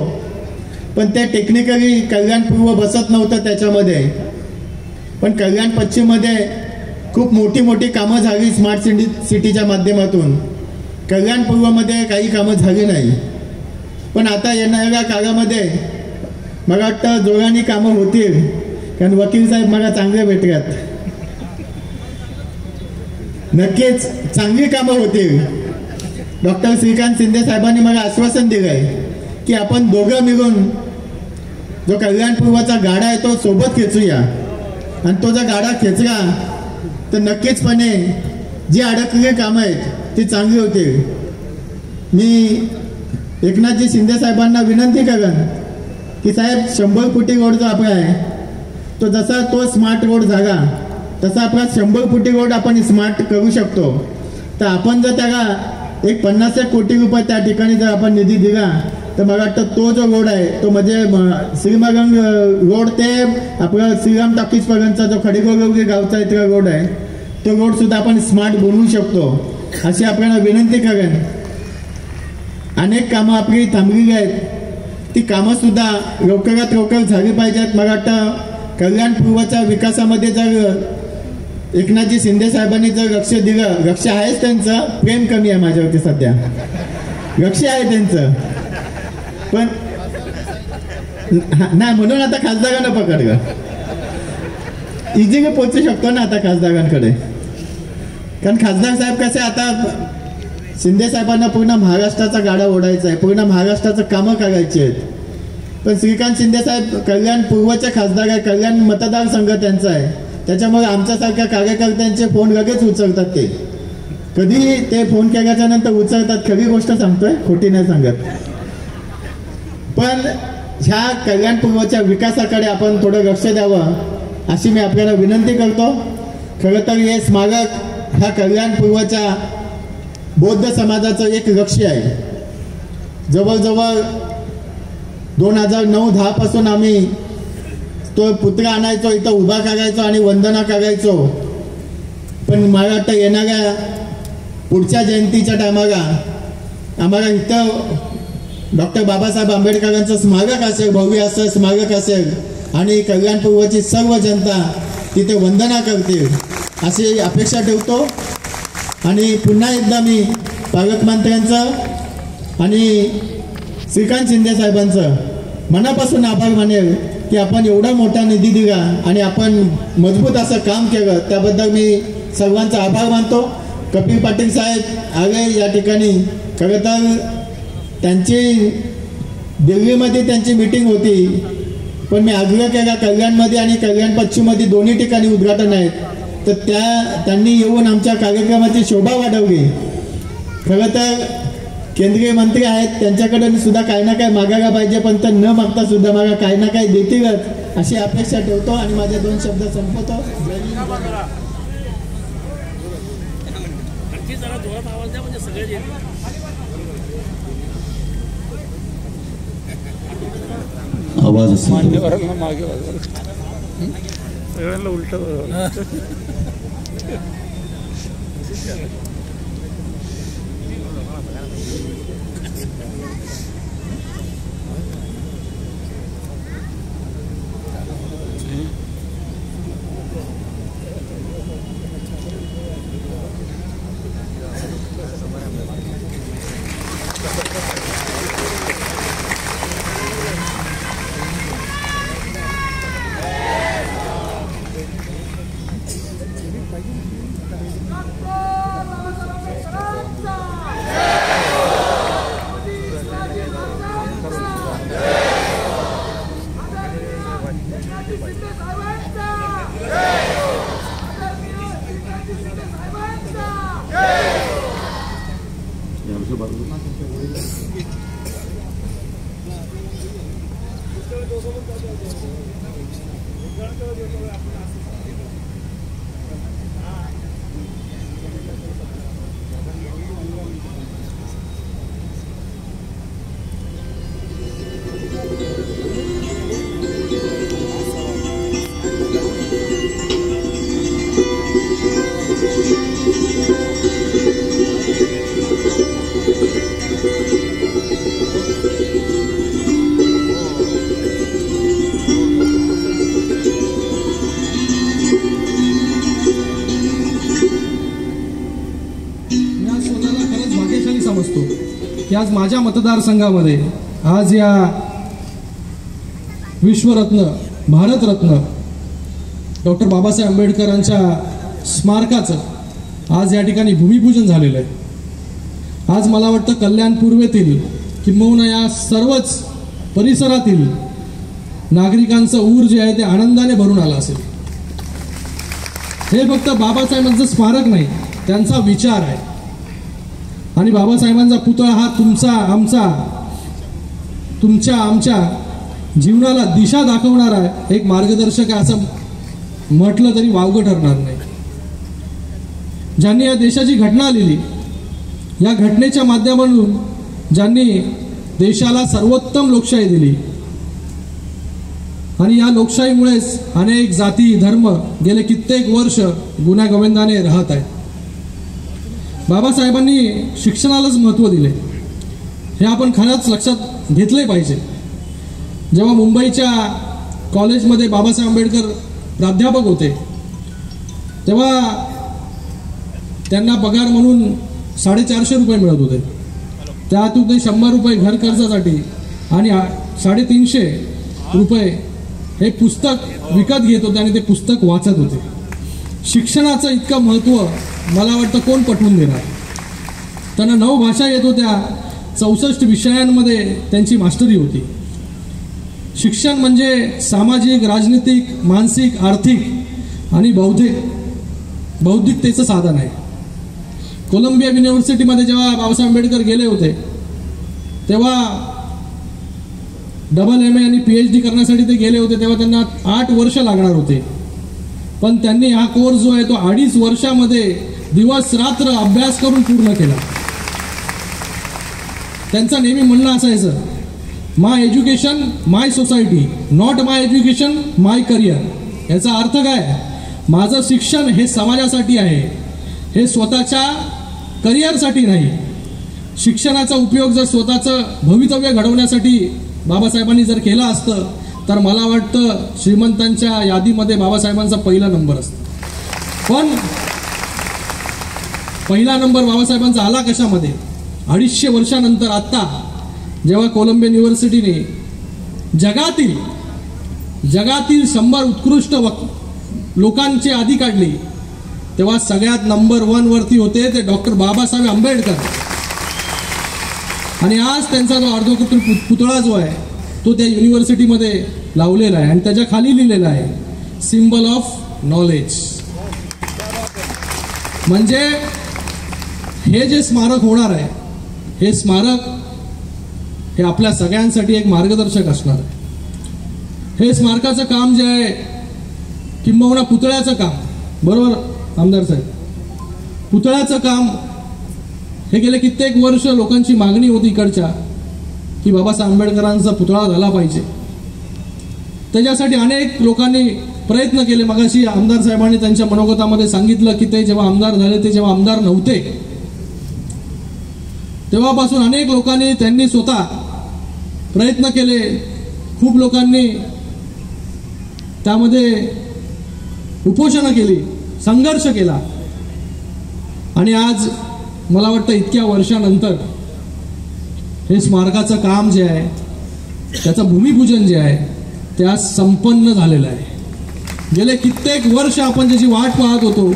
पण ते टेक्निकली कल्याण पूर्व बसत नव्हतं त्याच्यामध्ये. पण कल्याण पश्चिममध्ये खूप मोठी मोठी कामं झाली स्मार्ट सिटीच्या माध्यमातून. कल्याण पूर्वमध्ये काही कामं झाली नाही. पण आता येणाऱ्या काळामध्ये मला वाटतं जोराने कामं होतील, कारण वकील साहेब मला चांगले भेटतात. नक्कीच चांगली कामं होतील. डॉक्टर श्रीकांत शिंदे साहेबांनी मला आश्वासन दिलंय की आपण दोघं मिळून जो कल्याण पूर्वाचा गाडा आहे तो सोबत खेचूया, आणि तो जर गाडा खेचला तर नक्कीचपणे जी अडकलेली कामं आहेत ती चांगली होतील. मी एकनाथजी शिंदे साहेबांना विनंती करेन की साहेब 100 फुटी रोड जो आपला आहे तो जसा तो स्मार्ट रोड झाला तसा आपला 100 फुटी रोड आपण स्मार्ट करू शकतो. तर आपण जर त्याला एक 50 कोटी रुपये त्या ठिकाणी जर आपण निधी दिला तर मला वाटतं तो जो रोड आहे तो म्हणजे श्रीमगंग रोड ते आपलं श्रीराम टॉकीजपर्यंतचा जो खडीगोगवली गावचा इथला रोड आहे तो रोड सुद्धा आपण स्मार्ट बनवू शकतो, अशी आपल्याला विनंती करेन. अनेक कामं आपली थांबलेली आहेत, ती कामं सुद्धा लवकरात लवकर झाली पाहिजेत. मला वाटतं कल्याण पूर्वच्या विकासामध्ये जर एकनाथजी शिंदे साहेबांनी जर लक्ष दिलं, लक्ष आहेच त्यांचं, प्रेम कमी आहे माझ्यावरती सध्या, लक्ष आहे त्यांचं, पण नाही म्हणून आता खासदारांना पकडलं. इझिली पोहोचू शकतो ना आता खासदारांकडे, कारण खासदार साहेब कसे आता शिंदे साहेबांना पूर्ण महाराष्ट्राचा गाडा ओढायचा आहे, पूर्ण महाराष्ट्राचं कामं करायची आहेत. पण श्रीकांत शिंदे साहेब कल्याण पूर्वचे खासदार आहे, कल्याण मतदारसंघ त्यांचा आहे, त्याच्यामुळे आमच्यासारख्या कार्यकर्त्यांचे फोन लगेच उचलतात. ते कधी ते फोन केल्याच्या नंतर उचलतात, खरी गोष्ट सांगतोय, खोटी नाही सांगत. पण ह्या कल्याण पूर्वच्या विकासाकडे आपण थोडं लक्ष द्यावं अशी मी आपल्याला विनंती करतो. खरं तर हे स्मारक ह्या कल्याण पूर्वच्या बौद्ध समाजाचं एक लक्ष्य आहे. जवळजवळ 2009-10 पासून आम्ही तो पुतळा आणायचो, इथं उभा करायचो आणि वंदना करायचो. पण मला वाटतं येणाऱ्या पुढच्या जयंतीच्या टायमाला आम्हाला इथं डॉक्टर बाबासाहेब आंबेडकरांचं स्मारक असेल, भव्य असं स्मारक असेल आणि कल्याण पूर्वची सर्व जनता तिथे वंदना करतील अशी अपेक्षा ठेवतो. आणि पुन्हा एकदा मी पालकमंत्र्यांचं आणि श्रीकांत शिंदे साहेबांचं मनापासून आभार मानेल की आपण एवढा मोठा निधी दिला आणि आपण मजबूत असं काम केलं, त्याबद्दल मी सर्वांचा आभार मानतो. कपिल पाटील साहेब आले या ठिकाणी. खरं तर त्यांची दिल्लीमध्ये त्यांची मीटिंग होती, पण मी आग्रह केला कल्याणमध्ये आणि कल्याण पश्चिममध्ये दोन्ही ठिकाणी उद्घाटन आहेत, तर त्यांनी येऊन आमच्या कार्यक्रमाची शोभा वाढवली. खरं तर केंद्रीय मंत्री आहेत, त्यांच्याकडे सुद्धा काही ना काही मागायला पाहिजे, पण तर न मागता सुद्धा मला काही ना काही देतीलच अशी अपेक्षा ठेवतो आणि माझे 2 शब्द संपवतो. आवाज असेल सगळ्यांना उलट की आज माझ्या मतदारसंघामध्ये आज या विश्वरत्न भारतरत्न डॉक्टर बाबासाहेब आंबेडकरांच्या स्मारकाचं आज या ठिकाणी भूमिपूजन झालेलं आहे। आज मला वाटतं कल्याण पूर्वेतील किंबहुना या सर्वच परिसरातील नागरिकांचं ऊर जे आहे ते आनंदाने भरून आलं असेल। हे फक्त बाबासाहेबांचं स्मारक नाही, त्यांचा विचार आहे आणि बाबासाहेबांचा पुतळा हा तुमचा आमचा तुमच्या आमच्या जीवनाला दिशा दाखवणारा एक मार्गदर्शक आहे असं म्हटलं तरी वावगं ठरणार नाही। ज्यांनी या देशाची घटना लिहिली, या घटनेच्या माध्यमातून ज्यांनी देशाला सर्वोत्तम लोकशाही दिली आणि या लोकशाहीमुळेच अनेक जाती धर्म गेले कित्येक वर्ष गुण्यागोविंदाने राहत आहेत। बाबासाहेबांनी शिक्षणालाच महत्त्व दिले, हे आपण खरंच लक्षात घेतले पाहिजे। जेव्हा मुंबईच्या कॉलेजमध्ये बाबासाहेब आंबेडकर प्राध्यापक होते तेव्हा त्यांना पगार म्हणून 450 रुपये मिळत होते। त्यातून ते 100 रुपये घर खर्चासाठी आणि 350 रुपये हे पुस्तक विकत घेत होते आणि ते पुस्तक वाचत होते। शिक्षणाचं इतकं महत्त्व मला वाटतं कोण पटवून देणार। त्यांना 9 भाषा येत होत्या, 64 विषयांमध्ये त्यांची मास्टरी होती। शिक्षण म्हणजे सामाजिक, राजनीतिक, मानसिक, आर्थिक आणि बौद्धिकतेचं साधन आहे। कोलंबिया युनिव्हर्सिटीमध्ये जेव्हा बाबासाहेब आंबेडकर गेले होते तेव्हा MA आणि PhD करण्यासाठी ते गेले होते, तेव्हा त्यांना 8 वर्ष लागणार होते, पण त्यांनी हा कोर्स जो आहे तो 2.5 वर्षामध्ये दिवस रात्र अभ्यास करून पूर्ण केला। त्यांचं नेहमी म्हणणं असायचं, my education my society, not my education my career. याचा अर्थ काय? माझं शिक्षण हे समाजासाठी आहे, हे स्वतःच्या करिअरसाठी नाही। शिक्षणाचा उपयोग जर स्वतःचं भवितव्य घडवण्यासाठी बाबासाहेबांनी जर केलं असतं तर मला वाटतं श्रीमंतांच्या यादीमध्ये बाबासाहेबांचा पहिला नंबर असतो। पण पहिला नंबर बाबासाहेबांचा आला कशामध्ये? 250 वर्षानंतर आता जेव्हा कोलंबिया युनिव्हर्सिटीने जगातील 100 उत्कृष्ट लोकांची यादी काढली तेव्हा सगळ्यात नंबर 1 वरती होते ते डॉक्टर बाबासाहेब आंबेडकर। आणि आज त्यांचा जो अर्धकृत्रिम पुतळा जो आहे तो त्या युनिव्हर्सिटीमध्ये लावलेला आहे आणि त्याच्या खाली लिहिलेला आहे सिम्बल ऑफ नॉलेज। म्हणजे हे जे स्मारक होणार आहे हे स्मारक हे आपल्या सगळ्यांसाठी एक मार्गदर्शक असणार आहे। हे स्मारकाचं काम जे आहे किंबहुना पुतळ्याचं काम, बरोबर आमदार साहेब, पुतळ्याचं काम हे गेले कित्येक वर्ष लोकांची मागणी होती इकडच्या की बाबासाहेब आंबेडकरांचा पुतळा झाला पाहिजे। त्याच्यासाठी अनेक लोकांनी प्रयत्न केले। मगाशी आमदार साहेबांनी त्यांच्या मनोगतामध्ये सांगितलं की ते जेव्हा आमदार झाले ते जेव्हा आमदार नव्हते तेव्हापासून अनेक लोकांनी त्यांनी स्वतः प्रयत्न केले, खूप लोकांनी त्यामध्ये उपोषणं केली, संघर्ष केला आणि आज मला वाटतं इतक्या वर्षानंतर हे स्मारकाचं काम जे आहे त्याचं भूमिपूजन जे आहे ते आज संपन्न झालेलं आहे। गेले कित्येक वर्ष आपण ज्याची वाट पाहत होतो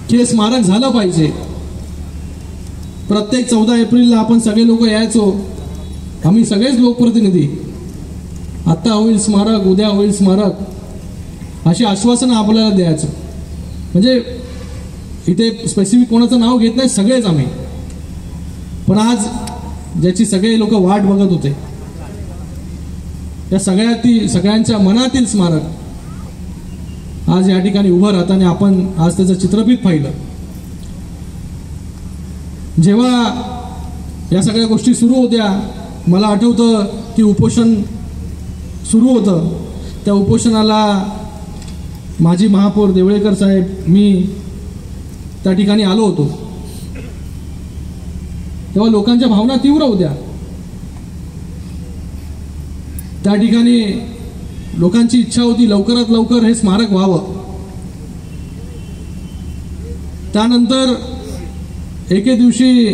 की हे स्मारक झालं पाहिजे। प्रत्येक 14 एप्रिलला आपण सगळे लोक यायचो, आम्ही सगळेच लोकप्रतिनिधी, आता होईल स्मारक, उद्या होईल स्मारक अशी आश्वासनं आपल्याला द्यायचं। म्हणजे इथे स्पेसिफिक कोणाचं नाव घेत नाही, सगळेच आम्ही। पण आज ज्याची सगळे लोक वाट बघत होते त्या सगळ्यांच्या मनातील स्मारक आज या ठिकाणी उभं राहताना आपण आज त्याचं चित्रफित पाहिलं। जेव्हा या सगळ्या गोष्टी सुरू होत्या मला आठवतं की उपोषण सुरू होतं, त्या उपोषणाला माजी महापौर देवळेकर साहेब, मी त्या ठिकाणी आलो होतो। तेव्हा लोकांच्या भावना तीव्र होत्या। त्या ठिकाणी लोकांची इच्छा होती लवकरात लवकर हे स्मारक व्हावं। त्यानंतर एके दिवशी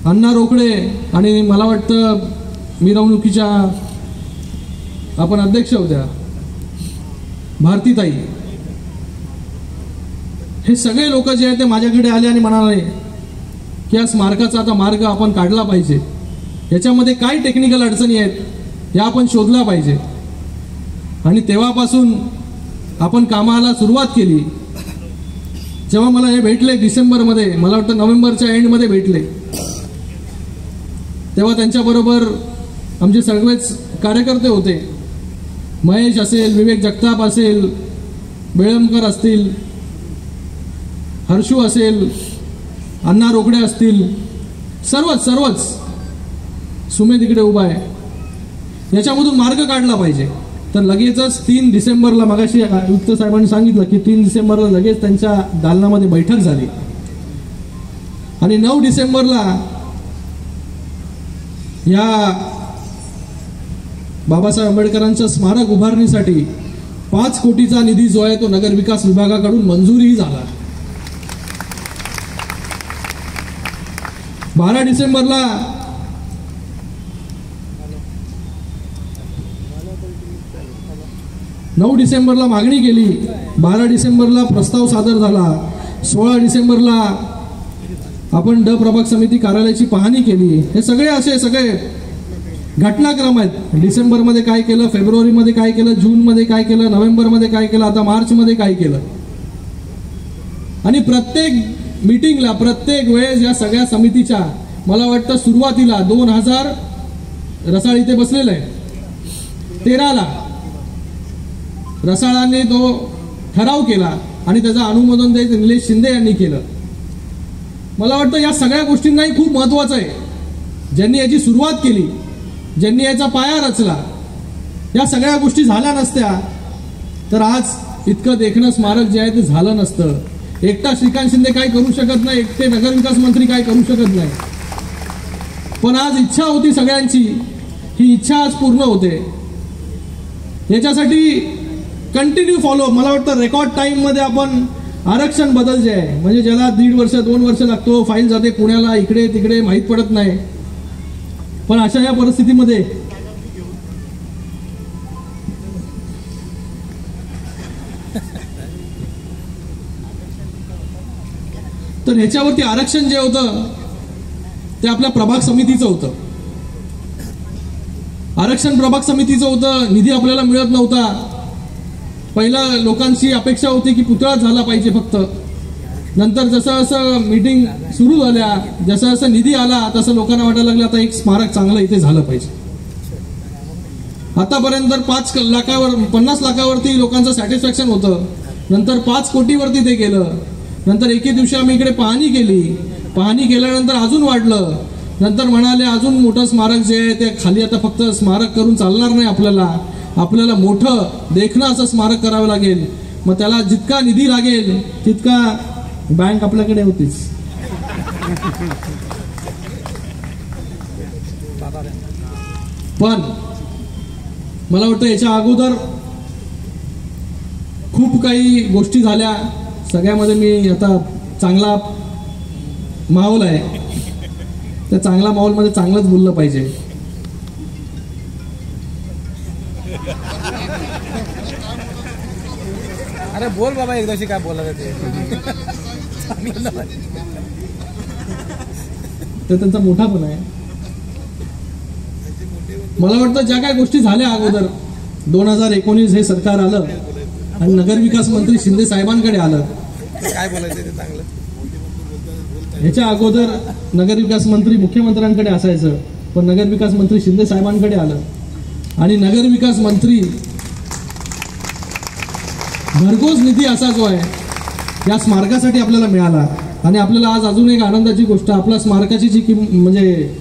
अण्णा रोकडे आणि मला वाटतं मिरवणुकीच्या आपण अध्यक्ष होत्या भारतीताई, हे सगळे लोक जे आहेत ते माझ्याकडे आले आणि म्हणाले की या स्मारकाचा आता मार्ग आपण काढला पाहिजे, याच्यामध्ये काय टेक्निकल अडचणी आहेत या आपण शोधला पाहिजे. आणि तेव्हापासून आपण कामाला सुरुवात केली. जेव्हा मला हे भेटले डिसेंबरमध्ये, मला वाटतं नोव्हेंबरच्या एंडमध्ये भेटले, तेव्हा त्यांच्याबरोबर आमचे सगळेच कार्यकर्ते होते. महेश असेल, विवेक जगताप असेल, बेळमकर असतील, हर्षू असेल, अण्णा रोकडे असतील, सर्वच सुमे तिकडे उभा आहे. याच्यामधून मार्ग काढला पाहिजे. तर लगेचच 3 डिसेंबरला, मगाशी आयुक्त साहेबांनी सांगितलं की 3 डिसेंबरला लगेच त्यांच्या दालनामध्ये बैठक झाली आणि 9 डिसेंबरला या बाबासाहेब आंबेडकरांच्या स्मारक उभारणीसाठी 5 कोटीचा निधी जो आहे तो नगर विकास विभागाकडून मंजूरही झाला. 12 डिसेंबरला मागणी केली, 12 डिसेंबरला प्रस्ताव सादर झाला, 16 डिसेंबरला आपण प्रभाग समिती कार्यालयाची पाहणी केली. हे सगळे घटनाक्रम आहेत. डिसेंबरमध्ये काय केलं, फेब्रुवारीमध्ये काय केलं, जूनमध्ये काय केलं, नोव्हेंबरमध्ये काय केलं, आता मार्चमध्ये काय केलं. आणि प्रत्येक मीटिंगला, प्रत्येक वेळेस या सगळ्या समितीच्या, मला वाटतं सुरुवातीला 2000 रसाळ इथे बसलेलं आहे, 13ला रसाळांनी तो ठराव केला आणि त्याचं अनुमोदन निलेश शिंदे यांनी केलं. मला वाटतं या सगळ्या गोष्टींनाही खूप महत्वाचं आहे. ज्यांनी याची सुरुवात केली, ज्यांनी याचा पाया रचला, या सगळ्या गोष्टी झाल्या नसत्या तर आज इतकं देखणं स्मारक जे आहे ते झालं नसतं. एकटा श्रीकांत शिंदे काय करू शकत नाही, एकटे नगरविकास मंत्री काय करू शकत नाही, पण आज इच्छा होती सगळ्यांची, ही इच्छा आज पूर्ण होते. याच्यासाठी कंटिन्यू फॉलो, मला वाटतं रेकॉर्ड टाइम मध्ये आपण आरक्षण बदल जे आहे, म्हणजे ज्याला 1.5 वर्ष 2 वर्ष लागतो, फाईल जाते पुण्याला, इकडे तिकडे माहीत पडत नाही. पण अशा या परिस्थितीमध्ये तर ह्याच्यावरती आरक्षण जे होतं ते आपल्या प्रभाग समितीचं होतं. आरक्षण प्रभाग समितीचं होतं. निधी आपल्याला मिळत नव्हता. पहिला लोकांची अपेक्षा होती की पुतळा झाला पाहिजे फक्त. नंतर जसं जसं मीटिंग सुरू झाल्या, जसं जसं निधी आला तसं लोकांना वाटायला लागलं आता एक स्मारक चांगलं इथे झालं पाहिजे. आतापर्यंत 50 लाखावरती लोकांचं सॅटिस्फॅक्शन होतं. नंतर 5 कोटीवरती ते गेलं. नंतर एके दिवशी आम्ही इकडे पाहणी केली. पाहणी केल्यानंतर अजून वाढलं. नंतर म्हणाले अजून मोठं स्मारक जे आहे ते खाली आता फक्त स्मारक करून चालणार नाही, आपल्याला मोठं देखणं असं स्मारक करावं लागेल. मग त्याला जितका निधी लागेल तितका बँक आपल्याकडे होतीच. पण मला वाटतं याच्या अगोदर खूप काही गोष्टी झाल्या. सगळ्यामध्ये मी आता चांगला माहोल आहे, त्या चांगल्या माहोलमध्ये चांगलंच बोललं पाहिजे. अरे बोल बाबा एकदाशी काय बोलायचं ते त्यांचा मोठा पण आहे. मला वाटतं ज्या काय गोष्टी झाल्या अगोदर 2019 हे सरकार आलं आणि नगरविकास मंत्री शिंदे साहेबांकडे आलं. काय बोलायचं ते चांगलं. ह्याच्या अगोदर नगरविकास मंत्री मुख्यमंत्र्यांकडे असायचं, पण नगरविकास मंत्री शिंदे साहेबांकडे आलं आणि नगरविकास मंत्री भरघोस निधी असा जो आहे या स्मारकासाठी आपल्याला मिळाला. आणि आपल्याला आज अजून एक आनंदाची गोष्ट, आपल्या स्मारकाची जी म्हणजे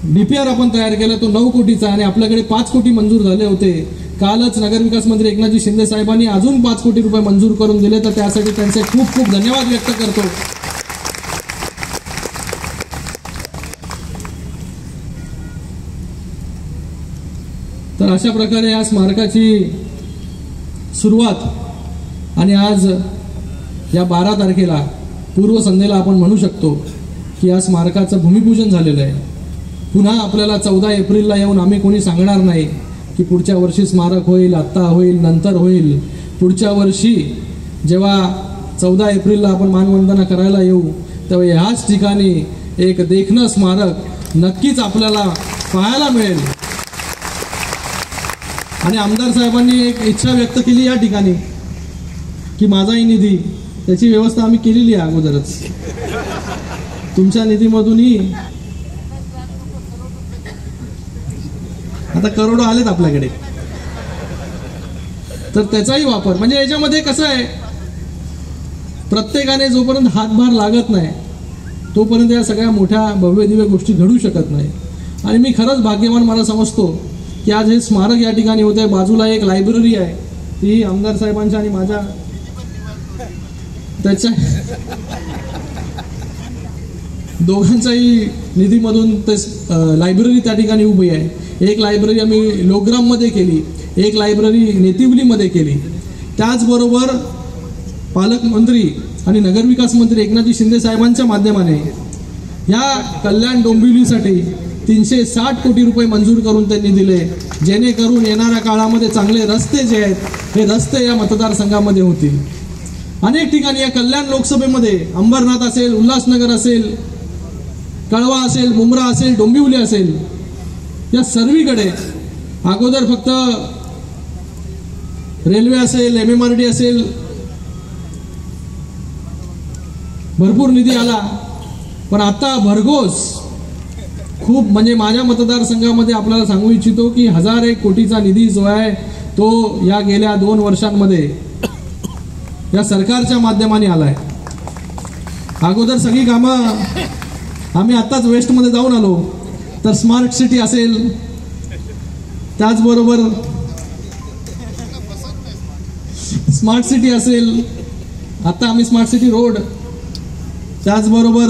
डीपीआर आपण तयार केला तो 9 कोटीचा आणि आपल्याकडे 5 कोटी मंजूर झाले होते. कालच नगरविकास मंत्री एकनाथजी शिंदे साहेबांनी अजून 5 कोटी रुपये मंजूर करून दिले, तर त्यासाठी त्यांचे खूप खूप धन्यवाद व्यक्त करतो. तर अशा प्रकारे या स्मारकाची सुरुवात आणि आज या 12 तारखेला पूर्वसंध्येला आपण म्हणू शकतो की या स्मारकाचं भूमिपूजन झालेलं आहे. पुन्हा आपल्याला 14 एप्रिलला येऊन आम्ही कोणी सांगणार नाही की पुढच्या वर्षी स्मारक होईल, आत्ता होईल, नंतर होईल. पुढच्या वर्षी जेव्हा 14 एप्रिलला आपण मानवंदना करायला येऊ तेव्हा ह्याच ठिकाणी एक देखणं स्मारक नक्कीच आपल्याला पाहायला मिळेल. आणि आमदार साहेबांनी एक इच्छा व्यक्त केली या ठिकाणी की माझाही निधी, त्याची व्यवस्था आम्ही केलेली आहे अगोदरच. तुमच्या निधीमधूनही आता करोडो आलेत आपल्याकडे, तर त्याचाही वापर म्हणजे याच्यामध्ये कसं आहे, प्रत्येकाने जोपर्यंत हातभार लागत नाही तोपर्यंत या सगळ्या मोठ्या भव्य दिव्य गोष्टी घडू शकत नाही. आणि मी खरंच भाग्यवान मला समजतो की आज हे स्मारक या ठिकाणी होत आहे. बाजूला एक लायब्ररी आहे, ती आमदार साहेबांच्या आणि माझ्या त्याच्या दोघांच्याही निधीमधून ते लायब्ररी त्या ठिकाणी उभी आहे. एक लायब्ररी आम्ही लोकग्राममध्ये केली, एक लायब्ररी नेतिवलीमध्ये केली. त्याचबरोबर पालकमंत्री आणि नगरविकास मंत्री एकनाथजी शिंदे साहेबांच्या माध्यमाने या कल्याण डोंबिवलीसाठी 360 कोटी रुपये मंजूर करून त्यांनी दिले, जेणेकरून येणाऱ्या काळामध्ये चांगले रस्ते जे आहेत हे रस्ते या मतदारसंघामध्ये होतील. अनेक ठिकाणी या कल्याण लोकसभेमध्ये अंबरनाथ असेल, उल्हासनगर असेल, कळवा असेल, मुंब्रा असेल, डोंबिवली असेल, या सर्वीकडे अगोदर फक्त रेल्वे असेल, MMRD असेल, भरपूर निधी आला. पण आता भरघोस खूप म्हणजे माझ्या मतदारसंघामध्ये आपल्याला सांगू इच्छितो की 1001 कोटीचा निधी जो आहे तो या गेल्या 2 वर्षांमध्ये या सरकारच्या माध्यमाने आलाय. अगोदर सगळी कामं आम्ही आत्ताच वेस्टमध्ये जाऊन आलो, तर स्मार्ट सिटी असेल, त्याचबरोबर स्मार्ट सिटी असेल, आता आम्ही स्मार्ट सिटी रोड, त्याचबरोबर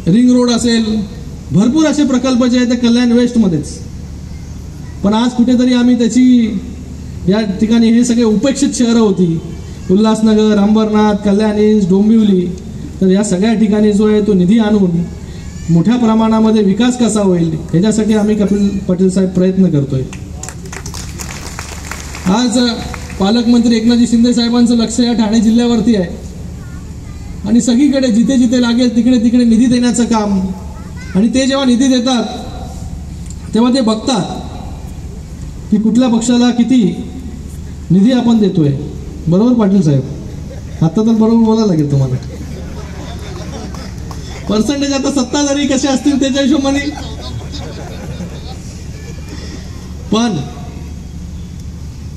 रिंग रोड असेल, भरपूर असे प्रकल्प जे आहेत ते कल्याण वेस्टमध्येच. पण आज कुठेतरी आम्ही त्याची या ठिकाणी हे सगळे उपेक्षित शहरं होती, उल्हासनगर, अंबरनाथ, कल्याण ईस्ट, डोंबिवली, तर या सगळ्या ठिकाणी जो आहे तो निधी आणून मोठ्या प्रमाणामध्ये विकास कसा होईल ह्याच्यासाठी आम्ही कपिल पाटील साहेब प्रयत्न करतोय. आज पालकमंत्री एकनाथजी शिंदे साहेबांचं लक्ष या ठाणे जिल्ह्यावरती आहे आणि सगळीकडे जिथे जिथे लागेल तिकडे तिकडे निधी देण्याचं काम. आणि ते जेव्हा निधी देतात तेव्हा ते बघतात की कुठल्या पक्षाला किती निधी आपण देतोय. बरोबर पाटील साहेब? आता तर बरोबर बोलायला लागेल तुम्हाला. पर्सेंटेज आता सत्ताधारी कसे असतील त्याच्या हिशोबाने, पण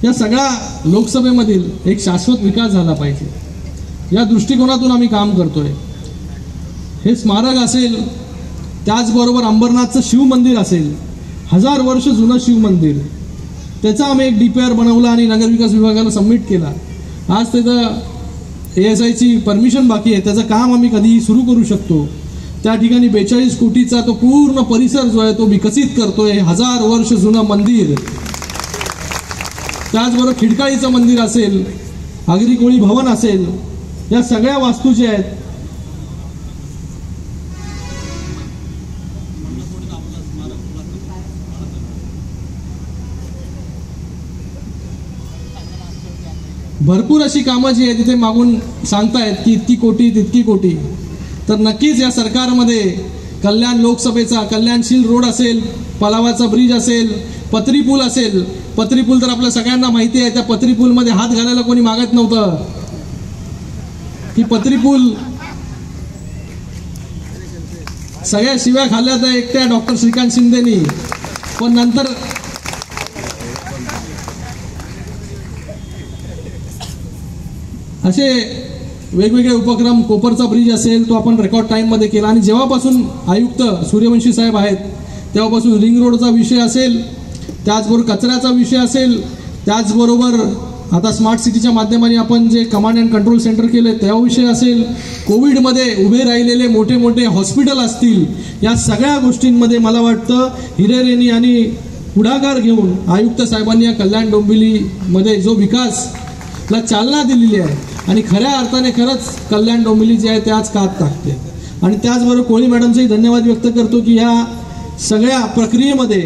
या सगळ्या लोकसभेमधील एक शाश्वत विकास झाला पाहिजे या दृष्टिकोनातून आम्ही काम करतोय. हे स्मारक असेल, त्याचबरोबर अंबरनाथचं शिव मंदिर असेल, 1000 वर्ष जुनं शिव मंदिर, त्याचा आम्ही एक DPR बनवला आणि नगरविकास विभागाला सबमिट केला. आज त्याचं ASIची परमिशन बाकी आहे, त्याचं काम आम्ही कधीही सुरू करू शकतो. त्या ठिकाणी 42 कोटीचा तो पूर्ण परिसर जो आहे तो विकसित करतोय. 1000 वर्ष जुनं मंदिर, त्याचबरोबर खिडकाळीचं मंदिर असेल, आगरी कोळी भवन असेल, या सगळ्या वास्तू ज्या आहेत भरपूर अशी कामं जी आहेत तिथे मागून सांगतायत की इतकी कोटी तितकी कोटी. तर नक्कीच या सरकारमध्ये कल्याण लोकसभेचा कल्याणशील रोड असेल, पलावाचा ब्रिज असेल, पत्री पूल असेल. पत्री पूल तर आपल्या सगळ्यांना माहिती आहे, त्या पत्री पूलमध्ये हात घालायला कोणी मागत नव्हतं. की पत्री पूल सगळ्या शिव्या खाल्ल्या तर एकट्या डॉक्टर श्रीकांत शिंदेनी, पण नंतर असे वेगवेगळे उपक्रम. कोपरचा ब्रिज असेल तो आपण रेकॉर्ड टाईममध्ये केला. आणि जेव्हापासून आयुक्त सूर्यवंशी साहेब आहेत तेव्हापासून रिंग रोडचा विषय असेल, त्याचबरोबर कचऱ्याचा विषय असेल, त्याचबरोबर आता स्मार्ट सिटीच्या माध्यमाने आपण जे कमांड अँड कंट्रोल सेंटर केले त्या विषय असेल, कोविडमध्ये उभे राहिलेले मोठे मोठे हॉस्पिटल असतील, या सगळ्या गोष्टींमध्ये मला वाटतं हिरेरेंनी आणि पुढाकार घेऊन आयुक्त साहेबांनी या कल्याण डोंबिवलीमध्ये जो विकासला चालना दिलेली आहे आणि खऱ्या अर्थाने खरंच कल्याण डोंबिवली जे आहे ते आज कात टाकते. आणि त्याचबरोबर कोळी मॅडमचेही धन्यवाद व्यक्त करतो की ह्या सगळ्या प्रक्रियेमध्ये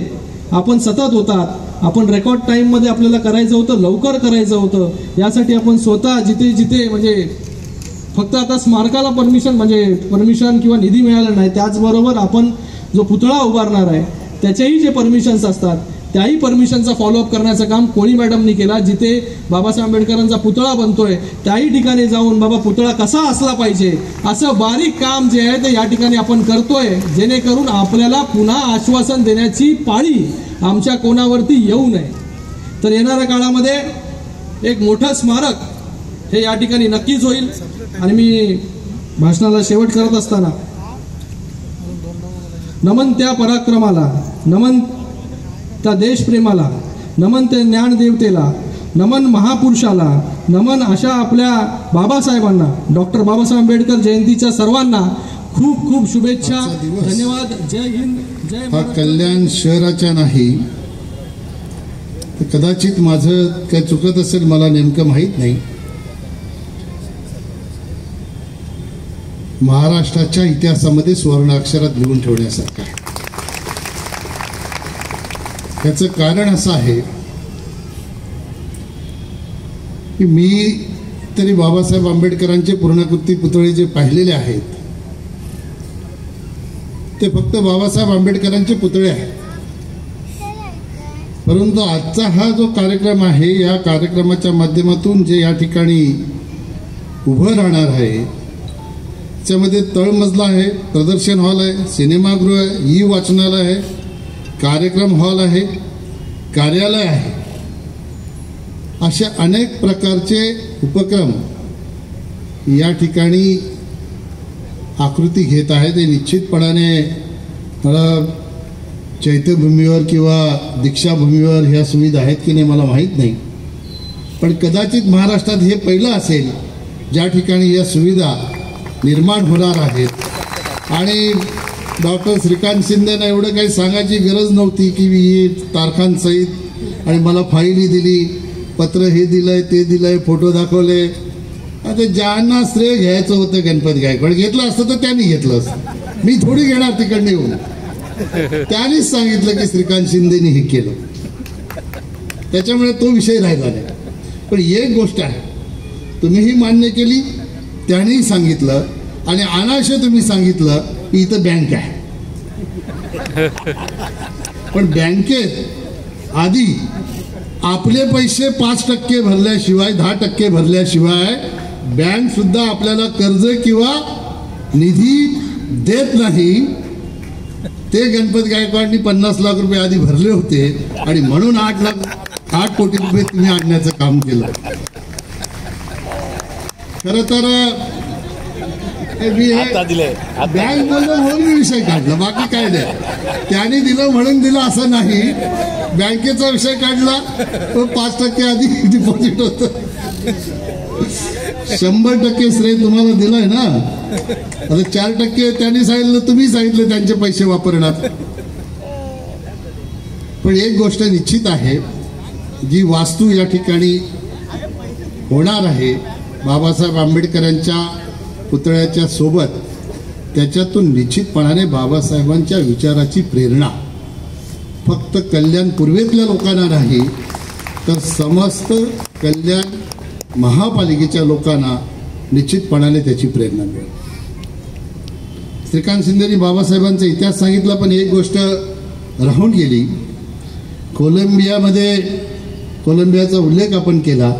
आपण सतत होतात. आपण रेकॉर्ड टाईममध्ये आपल्याला करायचं होतं, लवकर करायचं होतं, यासाठी आपण स्वतः जिथे जिथे म्हणजे फक्त आता स्मारकाला परमिशन किंवा निधी मिळाला नाही, त्याचबरोबर आपण जो पुतळा उभारणार आहे त्याचेही जे परमिशन्स असतात त्याही परमिशनचा फॉलोअप करण्याचं काम कोळी मॅडमनी केला. जिथे बाबासाहेब आंबेडकरांचा पुतळा बनतोय त्याही ठिकाणी जाऊन बाबा पुतळा कसा असला पाहिजे असं बारीक काम जे आहे ते या ठिकाणी आपण करतोय, जेणेकरून आपल्याला पुन्हा आश्वासन देण्याची पाळी आमच्या कोणावरती येऊ नये. तर येणाऱ्या काळामध्ये एक मोठं स्मारक हे या ठिकाणी नक्कीच होईल. आणि मी भाषणाला शेवट करत असताना नमन त्या पराक्रमाला, नमन त्या देशप्रेमाला, नमन त्या ज्ञानदेवतेला, नमन महापुरुषाला, नमन अशा आपल्या बाबासाहेबांना, डॉक्टर बाबासाहेब आंबेडकर जयंतीच्या सर्वांना खूप खूप शुभेच्छा. धन्यवाद. जय हिंद, जय हा कल्याण शहराच्या नाही, कदाचित माझं काय चुकत असेल, मला नेमकं माहीत नाही, महाराष्ट्राच्या इतिहासामध्ये स्वर्ण अक्षरात लिहून ठेवण्यासारखं आहे. त्याचं कारण असं आहे की मी तरी बाबासाहेब आंबेडकरांचे पूर्णाकृती पुतळे जे पाहिलेले आहेत ते फक्त बाबासाहेब आंबेडकरांचे पुतळे आहेत. परंतु आजचा हा जो कार्यक्रम आहे, या कार्यक्रमाच्या माध्यमातून जे या ठिकाणी उभं राहणार आहे त्यामध्ये तळमजला आहे, प्रदर्शन हॉल आहे, सिनेमागृह आहे, वाचनालय आहे, कार्यक्रम हॉल आहे, कार्यालय आहे, अशा अनेक प्रकारचे उपक्रम या ठिकाणी आकृती घेत आहे. ते निश्चितपणाने मला चैत्यभूमीवर किंवा दीक्षाभूमीवर ह्या सुविधा आहेत की नाही मला माहीत नाही, पण कदाचित महाराष्ट्रात हे पहिलं असेल ज्या ठिकाणी या सुविधा निर्माण होणार आहेत. आणि डॉक्टर श्रीकांत शिंदेना एवढं काही सांगायची गरज नव्हती की ही तारखांसहित आणि मला फाईलही दिली, पत्र हे दिलंय ते दिलंय, फोटो दाखवले. आता ज्यांना श्रेय घ्यायचं होतं गणपत गायकवाड घेतलं असतं तर त्यांनी घेतलं असतं, मी थोडी घेणार तिकडनं येऊन. त्यांनीच सांगितलं की श्रीकांत शिंदेनी हे केलं, त्याच्यामुळे तो विषय राहिला नाही. पण एक गोष्ट आहे, तुम्हीही मान्य केली, त्यांनीही सांगितलं, आणि अनाशय तुम्ही सांगितलं की इथं बँक आहे. पण बँकेत आधी आपले पैसे 5% भरल्याशिवाय, 10% भरल्याशिवाय बँक सुद्धा आपल्याला कर्ज किंवा निधी देत नाही. ते गणपत गायकवाडनी 50 लाख रुपये आधी भरले होते आणि म्हणून 8 कोटी रुपये तुम्ही आणण्याचं काम केलं. खरं तर बँक बोललं म्हणून मी विषय काढला, बाकी काय नाही. त्याने दिलं म्हणून दिलं असं नाही, बँकेचा विषय काढला. तो 5% आधी डिपॉझिट होतं. 100% श्रेय तुम्हाला दिलंय ना. आता 4% त्यांनी सांगितलं, तुम्ही सांगितलं त्यांचे पैसे वापरणार. पण एक गोष्ट निश्चित आहे, जी वास्तू या ठिकाणी होणार आहे बाबासाहेब आंबेडकरांच्या पुतळ्याच्या सोबत, त्याच्यातून निश्चितपणाने बाबासाहेबांच्या विचाराची प्रेरणा फक्त कल्याण पूर्वेतल्या लोकांना नाही तर समस्त कल्याण महापालिकेच्या लोकांना निश्चितपणाने त्याची प्रेरणा मिळेल. श्रीकांत शिंदेनी बाबासाहेबांचा इतिहास सांगितला, पण एक गोष्ट राहून गेली. कोलंबियाचा उल्लेख आपण केला,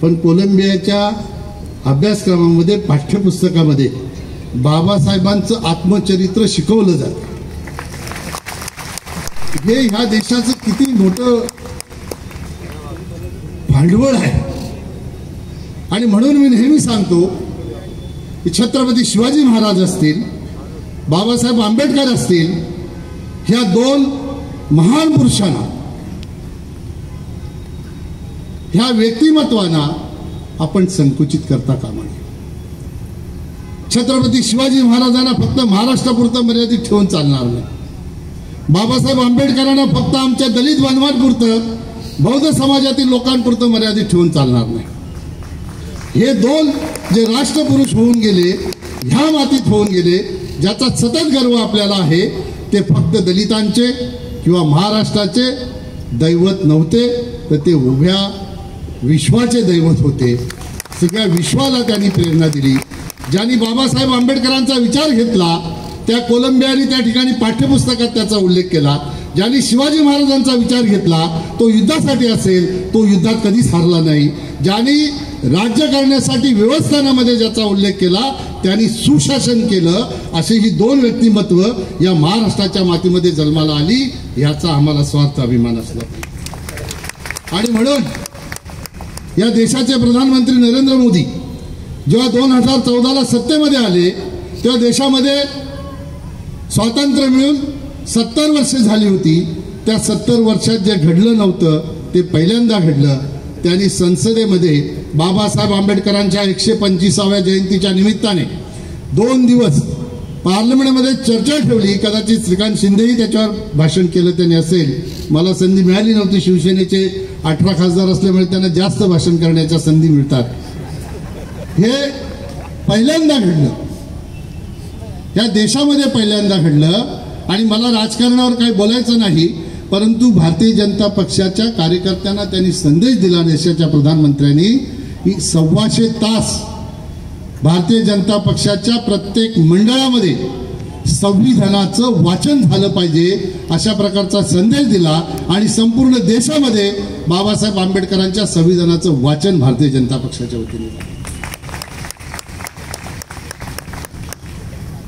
पण कोलंबियाच्या अभ्यासक्रमामध्ये, पाठ्यपुस्तकामध्ये बाबासाहेबांचं आत्मचरित्र शिकवलं जातं. हे ह्या देशाचं किती मोठं भांडवल आहे. आणि म्हणून मी नेहमी सांगतो की छत्रपती शिवाजी महाराज असतील, बाबासाहेब आंबेडकर असतील, ह्या 2 महान पुरुषांना, ह्या व्यक्तिमत्वांना आपण संकुचित करता कामा नये. छत्रपती शिवाजी महाराजांना फक्त महाराष्ट्रापुरतं मर्यादित ठेवून चालणार नाही. बाबासाहेब आंबेडकरांना फक्त आमच्या दलित बांधवांपुरतं, बौद्ध समाजातील लोकांपुरतं मर्यादित ठेवून चालणार नाही. हे 2 जे राष्ट्रपुरुष होऊन गेले, ह्या मातीत होऊन गेले, ज्याचा सतत गर्व आपल्याला आहे ते फक्त दलितांचे किंवा महाराष्ट्राचे दैवत नव्हते, तर ते उभ्या विश्वाचे दैवत होते. सगळ्या विश्वाला त्यांनी प्रेरणा दिली. ज्यांनी बाबासाहेब आंबेडकरांचा विचार घेतला त्या कोलंबियाने त्या ठिकाणी पाठ्यपुस्तकात त्याचा उल्लेख केला. ज्यांनी शिवाजी महाराजांचा विचार घेतला तो युद्धासाठी असेल, तो युद्धात कधीच हारला नाही. ज्यांनी राज्य करण्यासाठी व्यवस्थानामध्ये ज्याचा उल्लेख केला त्यांनी सुशासन केलं. असे ही 2 व्यक्तिमत्व या महाराष्ट्राच्या मातीमध्ये जन्माला आली. याचा आम्हाला स्वार्थ अभिमान असला. आणि म्हणून या देशाचे प्रधानमंत्री नरेंद्र मोदी जेव्हा 2014ला सत्तेमध्ये आले तेव्हा देशामध्ये स्वातंत्र्य मिळून 70 वर्षे झाली होती. त्या 70 वर्षात जे घडलं नव्हतं ते पहिल्यांदा घडलं. त्यांनी संसदेमध्ये बाबासाहेब आंबेडकरांच्या 125व्या जयंतीच्या निमित्ताने 2 दिवस पार्लमेंटमध्ये चर्चा ठेवली. कदाचित श्रीकांत शिंदेही त्याच्यावर भाषण केलं त्यांनी असेल. मला संधी मिळाली नव्हती. शिवसेनेचे 18 खासदार असल्यामुळे त्यांना जास्त भाषण करण्याच्या संधी मिळतात. हे पहिल्यांदा घडलं, या देशामध्ये पहिल्यांदा घडलं. आणि मला राजकारणावर काही बोलायचं नाही, परंतु भारतीय जनता पक्षाच्या कार्यकर्त्यांना त्यांनी संदेश दिला देशाच्या प्रधानमंत्र्यांनी की 125 तास भारतीय जनता पक्षाच्या प्रत्येक मंडळामध्ये संविधानाचं वाचन झालं पाहिजे अशा प्रकारचा संदेश दिला. आणि संपूर्ण देशामध्ये बाबासाहेब आंबेडकरांच्या संविधानाचं वाचन भारतीय जनता पक्षाच्या वतीने झालं.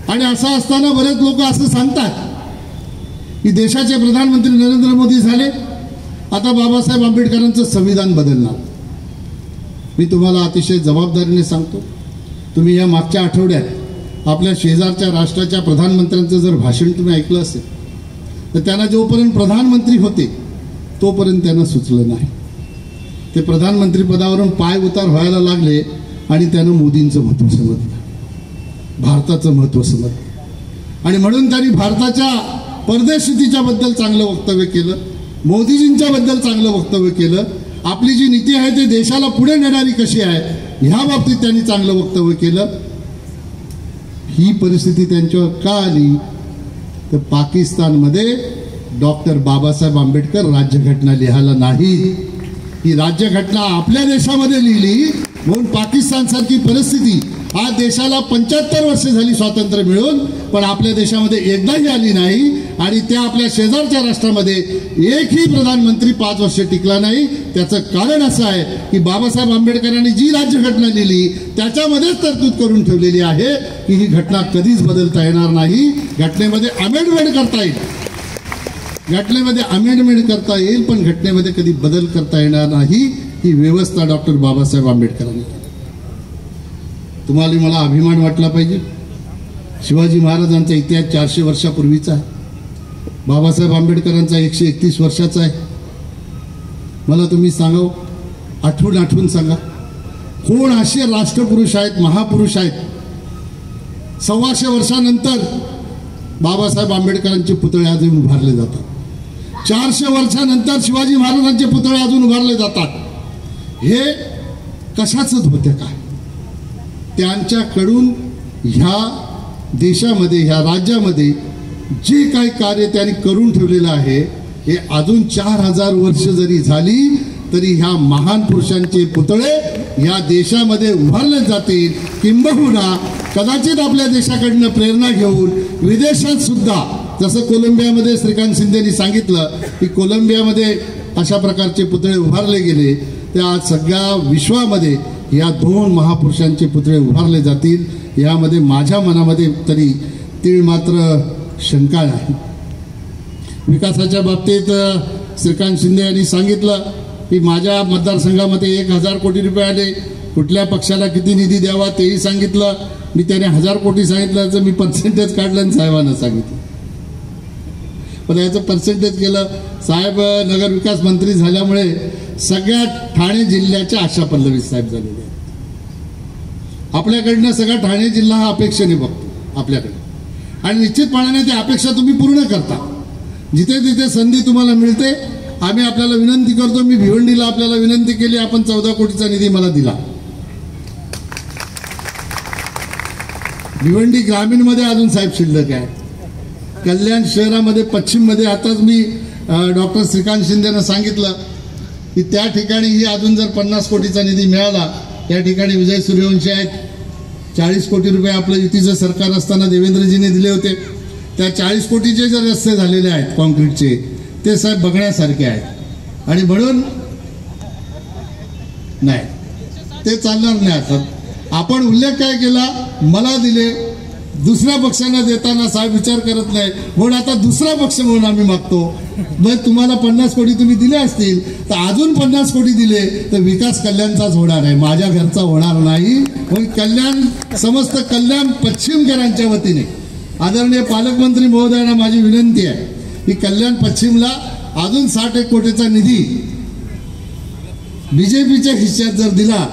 आणि असं असताना बरेच लोक असं सांगतात की देशाचे प्रधानमंत्री नरेंद्र मोदी झाले, आता बाबासाहेब आंबेडकरांचं संविधान बदलणार. मी तुम्हाला अतिशय जबाबदारीने सांगतो, तुम्ही या मागच्या आठवड्यात आपल्या शेजारच्या राष्ट्राच्या प्रधानमंत्र्यांचं जर भाषण तुम्ही ऐकलं असेल तर त्यांना जोपर्यंत प्रधानमंत्री होते तोपर्यंत त्यांना सुचलं नाही. ते प्रधानमंत्री पदावरून पाय उतार व्हायला लागले आणि त्यानं मोदींचं महत्त्व समजलं, भारताचं महत्त्व समजलं. आणि म्हणून त्यांनी भारताच्या परदेश नीतीच्या बद्दल चांगलं वक्तव्य केलं, मोदीजींच्या बद्दल चांगलं वक्तव्य केलं. आपली जी नीती आहे ते देशाला पुढे नेणारी कशी आहे ह्या बाबतीत त्यांनी चांगलं वक्तव्य केलं. ही परिस्थिती त्यांच्यावर का आली तर पाकिस्तानमध्ये डॉक्टर बाबासाहेब आंबेडकर राज्यघटना लिहायला नाही. ही राज्यघटना आपल्या देशामध्ये लिहिली म्हणून पाकिस्तान सारखी परिस्थिती आज देशाला 75 वर्षे झाली स्वातंत्र्य मिळून, पण आपल्या देशामध्ये एकदाही आली नाही. आणि त्या आपल्या शेजारच्या राष्ट्रामध्ये एकही प्रधानमंत्री 5 वर्षे टिकला नाही. त्याचं कारण असं आहे की बाबासाहेब आंबेडकरांनी जी राज्यघटना लिहिली त्याच्यामध्येच तरतूद करून ठेवलेली आहे की ही घटना कधीच बदलता येणार नाही. घटनेमध्ये अमेंडमेंट करता येईल, घटनेमध्ये अमेंडमेंट करता येईल, पण घटनेमध्ये कधी बदल करता येणार नाही. ही व्यवस्था डॉक्टर बाबासाहेब आंबेडकरांनी केली. तुम्हाला मला अभिमान वाटला पाहिजे. शिवाजी महाराजांचा इतिहास 400 वर्षापूर्वीचा आहे, बाबासाहेब आंबेडकरांचा 131 वर्षाचा आहे. मला तुम्ही सांगा, आठवून सांगा कोण असे राष्ट्रपुरुष आहेत, महापुरुष आहेत 125 वर्षानंतर बाबासाहेब आंबेडकरांचे पुतळे अजून उभारले जातात. 400 वर्षानंतर शिवाजी महाराजांचे पुतळे अजून उभारले जातात. हे कशाचंच होते काय? त्यांच्याकडून ह्या देशामध्ये, ह्या राज्यामध्ये जे काही कार्य त्यांनी करून ठेवलेलं आहे हे अजून 4000 वर्ष जरी झाली तरी ह्या महान पुरुषांचे पुतळे या देशामध्ये उभारले जातील. किंबहुना कदाचित आपल्या देशाकडनं प्रेरणा घेऊन विदेशात सुद्धा, जसं कोलंबियामध्ये श्रीकांत शिंदेनी सांगितलं की कोलंबियामध्ये अशा प्रकारचे पुतळे उभारले गेले, त्या सगळ्या विश्वामध्ये या 2 महापुरुषांचे पुतळे उभारले जातील. यामध्ये माझ्या मनामध्ये तरी तीळ मात्र शंका नाही. विकासाच्या बाबतीत श्रीकांत शिंदे यांनी सांगितलं की माझ्या मतदारसंघामध्ये 1000 कोटी रुपये आले, कुठल्या पक्षाला किती निधी द्यावा तेही सांगितलं. मी त्याने 1000 कोटी सांगितलं तर मी पर्सेंटेज काढलं आणि साहेबांना सांगितलं, पण याचं पर्सेंटेज केलं. साहेब नगरविकास मंत्री झाल्यामुळे सगळ्या ठाणे जिल्ह्याच्या आशा पल्लवी साहेब झालेले आहेत. आपल्याकडनं सगळा ठाणे जिल्हा हा अपेक्षेने बघतो आपल्याकडे, आणि निश्चितपणाने ते अपेक्षा तुम्ही पूर्ण करता. जिथे तिथे संधी तुम्हाला मिळते. आम्ही आपल्याला विनंती करतो, मी भिवंडीला आपल्याला विनंती केली, आपण 14 कोटीचा निधी मला दिला. भिवंडी ग्रामीणमध्ये अजून साहेब शिल्लक आहे. कल्याण शहरामध्ये पश्चिममध्ये आताच मी डॉक्टर श्रीकांत शिंदेनं सांगितलं की त्या ठिकाणी ही अजून जर 50 कोटीचा निधी मिळाला. त्या ठिकाणी विजय सूर्यवंशी आहेत. 40 कोटी रुपये आपलं युतीचं सरकार असताना देवेंद्रजीने दिले होते. त्या 40 कोटीचे जे रस्ते झालेले आहेत कॉन्क्रीटचे ते साहेब बघण्यासारखे आहेत. आणि म्हणून नाही ते चालणार नाही. आता आपण उल्लेख काय केला, मला दिले, दुसऱ्या पक्षांना देताना साहेब विचार करत नाही, म्हणून आता दुसरा पक्ष म्हणून आम्ही मागतो. मग तुम्हाला 50 कोटी तुम्ही दिले असतील तर अजून 50 कोटी दिले तर विकास कल्याणचाच होणार आहे, माझ्या घरचा होणार नाही. म्हणून कल्याण समस्त कल्याण पश्चिमकरांच्या वतीने आदरणीय पालकमंत्री महोदयांना माझी विनंती आहे की कल्याण पश्चिमला अजून 61 कोटीचा निधी बीजेपीच्या हिश्श्यात जर दिला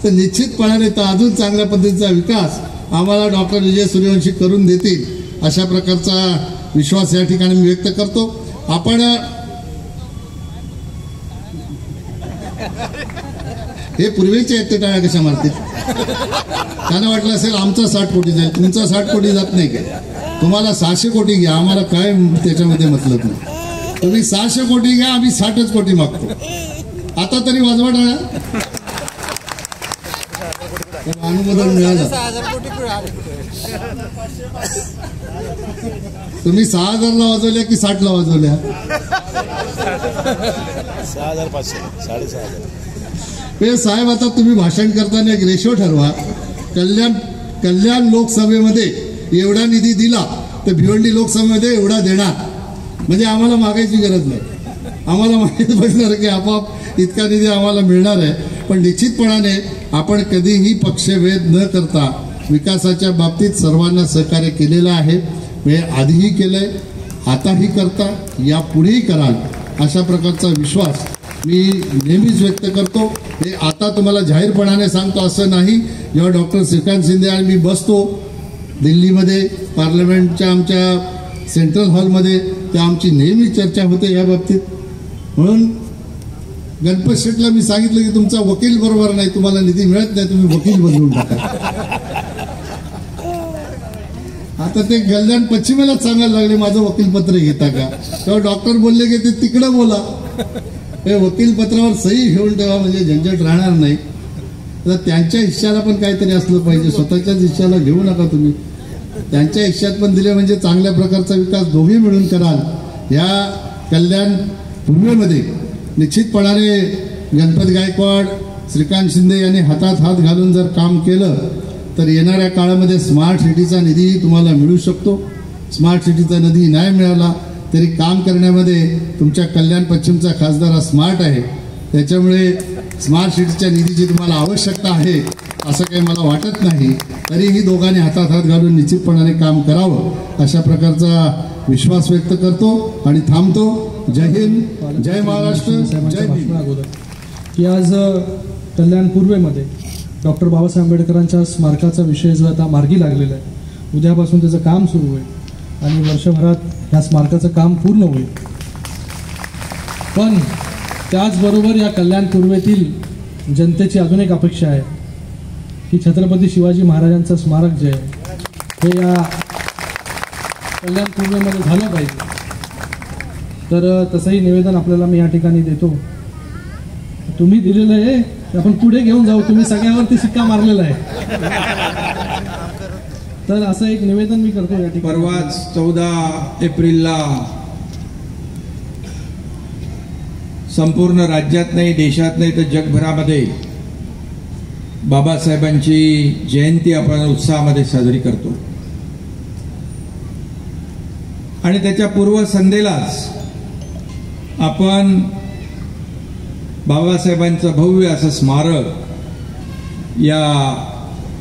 तर निश्चितपणाने तर अजून चांगल्या पद्धतीचा विकास आम्हाला डॉक्टर विजय सूर्यवंशी करून देतील अशा प्रकारचा विश्वास या ठिकाणी मी व्यक्त करतो. आपण हे पूर्वीचे आहेत ते टाळ्या कशा मारतील. त्यांना वाटलं असेल आमचा 60 कोटी जाईल, तुमचा 60 कोटी जात नाही काय, तुम्हाला 600 कोटी घ्या, आम्हाला काय त्याच्यामध्ये मतलब नाही. तुम्ही 600 कोटी घ्या, आम्ही 60च कोटी मागतो. आता तरी वाजवा टाळ्या. अनुमोदन मिळालं. तुम्ही 6,000ला वाजवल्या की 60ला वाजवल्या? 6,500 साहेब आता तुम्ही भाषण करताना एक रेशो ठरवा. कल्याण लोकसभेमध्ये एवढा निधी दिला तर भिवंडी लोकसभेमध्ये एवढा देणार, म्हणजे आम्हाला मागायची गरज नाही. आम्हाला माहित बसणार की आपोआप इतका निधी आम्हाला मिळणार आहे. पण निश्चितपणाने आपण कधीही पक्षभेद न करता विकासाच्या बाबतीत सर्वांना सहकार्य केलेलं आहे. हे आधीही केलंय, आताही करता, यापुढेही कराल अशा प्रकारचा विश्वास मी नेहमीच व्यक्त करतो. हे आता तुम्हाला जाहीरपणाने सांगतो असं नाही. जेव्हा डॉक्टर श्रीकांत शिंदे आणि मी बसतो दिल्लीमध्ये पार्लमेंटच्या आमच्या सेंट्रल हॉलमध्ये, त्या आमची नेहमी चर्चा होते या बाबतीत. म्हणून गणपत शेटला मी सांगितलं की तुमचा वकील बरोबर नाही, तुम्हाला निधी मिळत नाही, तुम्ही वकील बदलून टाका. आता ते कल्याण पश्चिमेलाच सांगायला लागले माझं वकीलपत्र घेता का. तेव्हा डॉक्टर बोलले की ते तिकडे बोला, हे वकीलपत्रावर सही घेऊन ठेवा म्हणजे झंझट राहणार नाही. तर त्यांच्या हिश्श्याला पण काहीतरी असलं पाहिजे, स्वतःच्याच हिश्श्याला घेऊ नका तुम्ही. त्यांच्या हिश्श्यात पण दिले म्हणजे चांगल्या प्रकारचा विकास दोघे मिळून कराल. या कल्याण पूर्वेमध्ये निश्चितपणाने गणपत गायकवाड, श्रीकांत शिंदे यांनी हातात हात घालून जर काम केलं तर येणाऱ्या काळामध्ये स्मार्ट सिटीचा निधी तुम्हाला मिळू शकतो. स्मार्ट सिटीचा निधी नाही मिळाला तरी काम करण्यामध्ये तुमच्या कल्याण पश्चिमचा खासदार हा स्मार्ट आहे. त्याच्यामुळे स्मार्ट सिटीच्या निधीची तुम्हाला आवश्यकता आहे असं काही मला वाटत नाही. तरीही दोघांनी हातात हात घालून निश्चितपणाने काम करावं अशा प्रकारचा विश्वास व्यक्त करतो आणि थांबतो. जय हिंद, जय महाराष्ट्र, जय भीम. की आज कल्याण पूर्वेमध्ये डॉक्टर बाबासाहेब आंबेडकरांच्या स्मारकाचा विषय जो आता मार्गी लागलेला आहे, उद्यापासून त्याचं काम सुरू होईल आणि वर्षभरात ह्या स्मारकाचं काम पूर्ण होईल. पण त्याचबरोबर या कल्याण पूर्वेतील जनतेची अजून एक अपेक्षा आहे की छत्रपती शिवाजी महाराजांचं स्मारक जे आहे हे या कल्याण पूर्वेमध्ये झालं पाहिजे. तर तसंही निवेदन आपल्याला मी या ठिकाणी देतो. तुम्ही दिलेलं आहे ते आपण पुढे घेऊन जाऊ, तुम्ही सगळ्यावरती शिक्का मारलेला आहे. तर असं एक निवेदन मी करतो या ठिकाणी. परवाच 14 एप्रिलला संपूर्ण राज्यात नाही, देशात नाही तर जगभरामध्ये बाबासाहेबांची जयंती आपण उत्साहामध्ये साजरी करतो. आणि त्याच्या पूर्वसंध्येलाच आपण बाबासाहेबांचं भव्य असं स्मारक या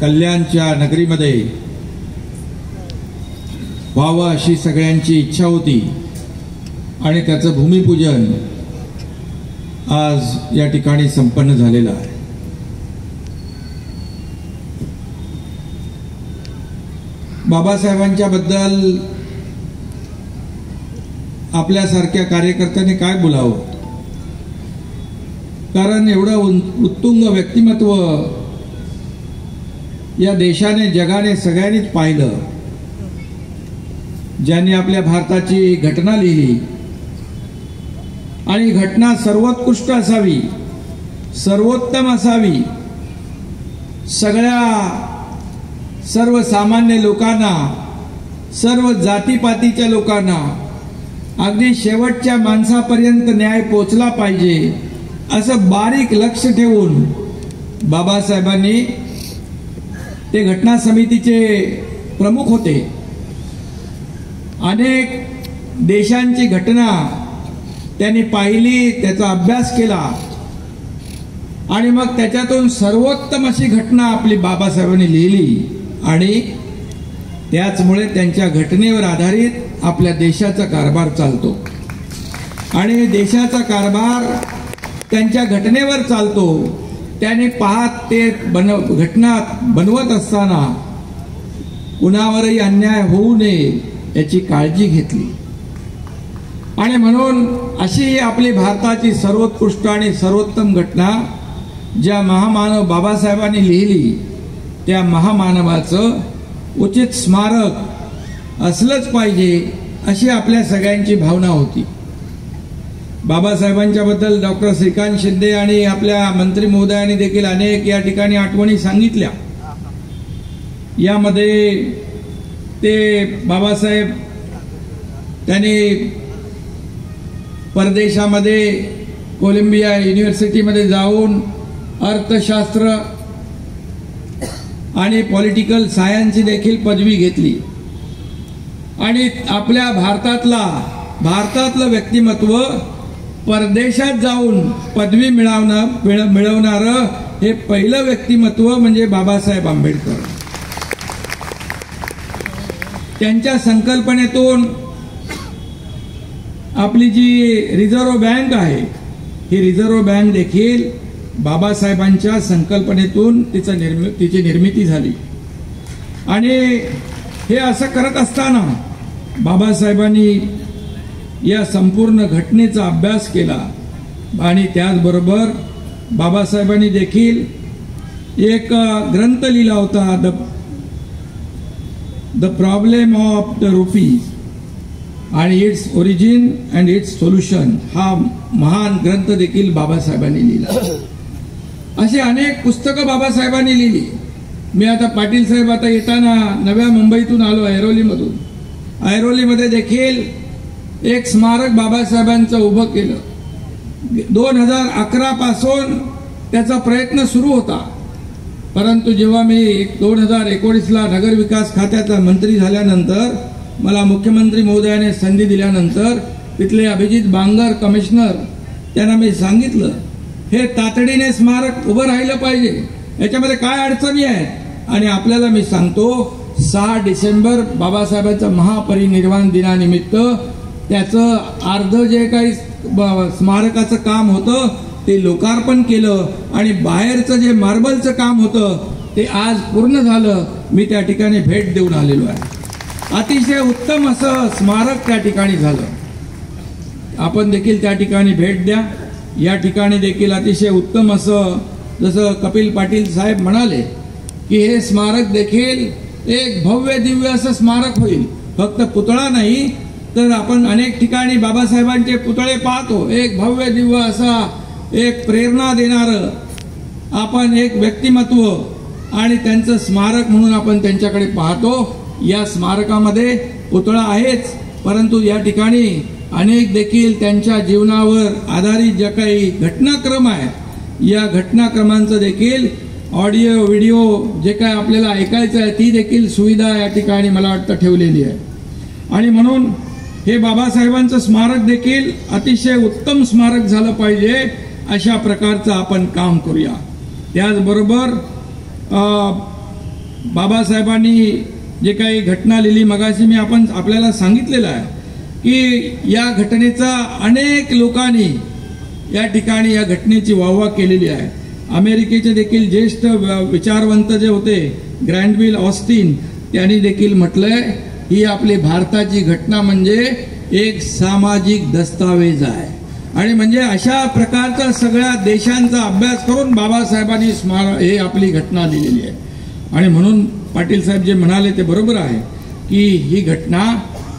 कल्याणच्या नगरीमध्ये व्हावं अशी सगळ्यांची इच्छा होती आणि त्याचं भूमिपूजन आज या ठिकाणी संपन्न झालेलं आहे. बाबासाहेबांच्या बद्दल आपल्यासारख्या कार्यकर्त्यांनी काय बोलावं, कारण एवढं उत्तुंग व्यक्तिमत्व या देशाने जगाने सगळ्यांनीच पाहिलं. ज्यांनी आपल्या भारताची घटना लिहिली आणि घटना सर्वोत्कृष्ट असावी, सर्वोत्तम असावी, सर्वसामान्य लोकांना, सर्व जातीपातीच्या लोकांना, अगदी शेवटच्या माणसापर्यंत न्याय पोचला पाहिजे असं बारीक लक्ष ठेवून बाबासाहेबांनी, ते घटना समितीचे प्रमुख होते, अनेक देशांची घटना त्यांनी पाहिली, त्याचा अभ्यास केला आणि मग त्याच्यातून सर्वोत्तम अशी घटना आपली बाबासाहेबांनी लिहिली आणि त्याचमुळे त्यांच्या घटनेवर आधारित आपल्या देशाचा कारभार चालतो. आणि देशाचा कारभार त्यांच्या घटनेवर चालतो. त्याने पाहत ते घटना बनवत असताना कुणावरही अन्याय होऊ नये याची काळजी घेतली. आणि म्हणून अशी आपली भारताची सर्वोत्कृष्ट आणि सर्वोत्तम घटना ज्या महामानव बाबासाहेबांनी लिहिली, त्या महामानवाचं उचित स्मारक असलंच पाहिजे अशी आपल्या सगळ्यांची भावना होती. बाबासाहेबांच्या बद्दल डॉक्टर श्रीकांत शिंदे आणि आपल्या मंत्री महोदयांनी देखील अनेक या ठिकाणी आठवणी सांगितल्या. यामध्ये ते बाबासाहेब त्यांनी परदेशामध्ये कोलंबिया युनिव्हर्सिटीमध्ये जाऊन अर्थशास्त्र आणि पॉलिटिकल सायन्सची देखील पदवी घेतली. आणि आपल्या भारतातलं व्यक्तिमत्व परदेशात जाऊन पदवी मिळवणारं हे पहिलं व्यक्तिमत्व म्हणजे बाबासाहेब आंबेडकर. त्यांच्या संकल्पनेतून आपली जी रिझर्व्ह बँक आहे, ही रिझर्व्ह बँक देखील बाबासाहेबांच्या संकल्पनेतून तिची निर्मिती झाली. आणि हे असं करत असताना बाबासाहेबांनी या संपूर्ण घटनेचा अभ्यास केला. आणि त्याचबरोबर बाबासाहेबांनी देखील एक ग्रंथ लिहिला होता, the problem of the rupees आणि its origin and its solution. हा महान ग्रंथ देखील बाबासाहेबांनी लिहिला. अशी अनेक पुस्तकं बाबासाहेबांनी लिहिली. मी आता पाटील साहेब आता येताना नव्या मुंबईतून आलो, ऐरोलीमधून. ऐरोलीमध्ये देखील एक स्मारक बाबासाहेबांचं उभं केलं. 2011 पासून त्याचा प्रयत्न सुरू होता. परंतु जेव्हा मी 2019ला नगरविकास खात्याचा मंत्री झाल्यानंतर मला मुख्यमंत्री महोदयाने संधी दिल्यानंतर तिथले अभिजित बांगर कमिशनर, त्यांना मी सांगितलं हे तातडीने स्मारक उभं राहिलं पाहिजे, याच्यामध्ये काय अडचणी आहेत. आणि आपल्याला मी सांगतो 6 डिसेंबर बाबासाहेबांच्या महापरिनिर्वाण दिनानिमित्त त्याचं अर्ध जे काही स्मारकाचं काम होतं ते लोकार्पण केलं आणि बाहेरचं जे मार्बलचं काम होतं ते आज पूर्ण झालं. मी त्या ठिकाणी भेट देऊन आलेलो आहे. अतिशय उत्तम असं स्मारक त्या ठिकाणी झालं. आपण देखील त्या ठिकाणी भेट द्या. या ठिकाणी देखील अतिशय उत्तम असं, जसं कपिल पाटील साहेब म्हणाले की हे स्मारक देखील एक भव्य दिव्य असं स्मारक होईल. फक्त पुतळा नाही तर आपण अनेक ठिकाणी बाबासाहेबांचे पुतळे पाहतो. एक भव्य दिव्य असा एक प्रेरणा देणारं आपण एक व्यक्तिमत्व आणि त्यांचं स्मारक म्हणून आपण त्यांच्याकडे पाहतो. या स्मारकामध्ये पुतळा आहेच, परंतु या ठिकाणी अनेक देखील त्यांच्या जीवनावर आधारित ज्या काही घटनाक्रम आहेत या घटनाक्रमांचं देखील ऑडिओ व्हिडिओ जे काय आपल्याला ऐकायचं आहे ती देखील सुविधा या ठिकाणी मला वाटतं ठेवलेली आहे. आणि म्हणून हे बाबासाहेबांचं स्मारक देखील अतिशय उत्तम स्मारक झालं पाहिजे अशा प्रकारचं आपण काम करूया. त्याचबरोबर बाबासाहेबांनी जे काही घटना लिहिली मगाशी मी आपल्याला सांगितलेलं आहे की या घटनेचा अनेक लोकांनी या ठिकाणी या घटनेची वाहवा केलेली आहे. अमेरिकेचे देखील ज्येष्ठ विचारवंत जे होते ग्रँडविल ऑस्टिन, त्यांनी देखील म्हटलंय ही आपली भारताची घटना म्हणजे एक सामाजिक दस्तावेज आहे. आणि म्हणजे अशा प्रकारचा सगळ्या देशांचा अभ्यास करून बाबासाहेबांनी हे आपली घटना लिहिलेली आहे. आणि म्हणून पाटील साहेब जे म्हणाले ते बरोबर आहे की ही घटना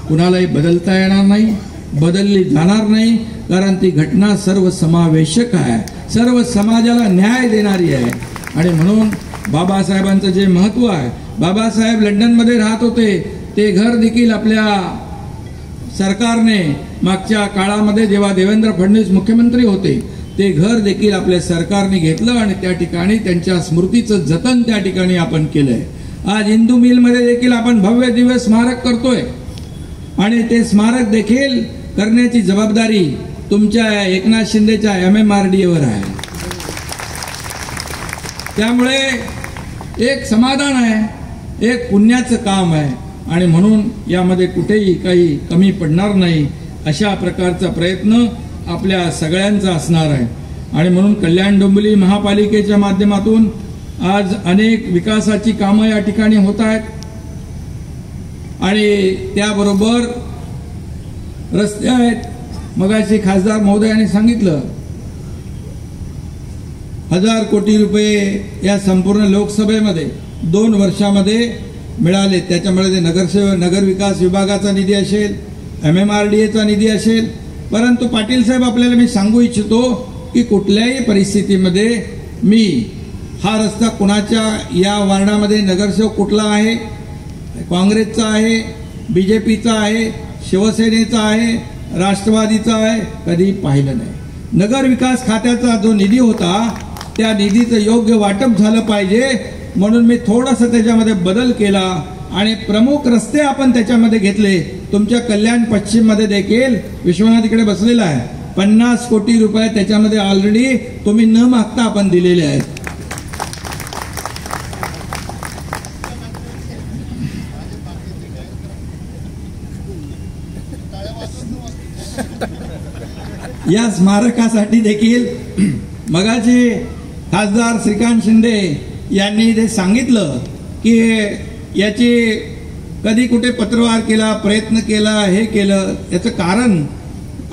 कुणालाही बदलता येणार नाही, बदलली जाणार नाही, कारण ती घटना सर्वसमावेशक आहे, सर्व समाजाला न्याय देणारी आहे. आणि म्हणून बाबासाहेबांचं जे महत्त्व आहे, बाबासाहेब लंडनमध्ये राहत होते, ते घर देखील आपल्या सरकारने मागच्या काळामध्ये जेव्हा देवेंद्र फडणवीस मुख्यमंत्री होते ते घर देखील आपल्या सरकारने घेतलं आणि त्या ठिकाणी त्यांच्या स्मृतीचं जतन त्या ठिकाणी आपण केलंय. आज हिंदू मिलमध्ये देखील आपण भव्य दिव्य स्मारक करतोय आणि ते स्मारक देखील करण्याची जबाबदारी तुमच्या एकनाथ शिंदेच्या MMRDA वर आहे. त्यामुळे एक समाधान आहे, एक पुण्याचं काम आहे आणि म्हणून यामध्ये कुठेही काही कमी पडणार नाही अशा प्रकारचा प्रयत्न आपल्या सगळ्यांचा असणार आहे. आणि म्हणून कल्याण डोंबिवली महापालिकेच्या माध्यमातून आज अनेक विकासाची कामं या ठिकाणी होत आहेत आणि त्याबरोबर रस्ते आहेत. मगाशी खासदार महोदयांनी सांगितलं 1000 कोटी रुपये या संपूर्ण लोकसभेमध्ये 2 वर्षामध्ये मिळाले. त्याच्यामुळे ते नगर विकास विभागाचा निधी असेल, MMRDAचा निधी असेल. परंतु पाटील साहेब आपल्याला मी सांगू इच्छितो की कुठल्याही परिस्थितीमध्ये मी हा रस्ता कुणाच्या या वार्डामध्ये नगरसेवक कुठला आहे, काँग्रेसचा आहे, BJPचा आहे, शिवसेनेचा आहे, राष्ट्रवादीचा आहे, कधी पाहिलं नाही. नगर विकास खात्याचा जो निधी होता त्या निधीचं योग्य वाटप झालं पाहिजे म्हणून मी थोडंसं त्याच्यामध्ये बदल केला आणि प्रमुख रस्ते आपण त्याच्यामध्ये घेतले. तुमच्या कल्याण पश्चिम मध्ये देखील विश्वनाथ इकडे बसलेला आहे, 50 कोटी रुपये त्याच्यामध्ये ऑलरेडी तुम्ही न मागता आपण दिलेले आहेत. या स्मारकासाठी देखील मगाची खासदार श्रीकांत शिंदे यांनी ते सांगितलं की याची कधी कुठे पत्रव्यवहार केला, प्रयत्न केला, हे केलं. याचं कारण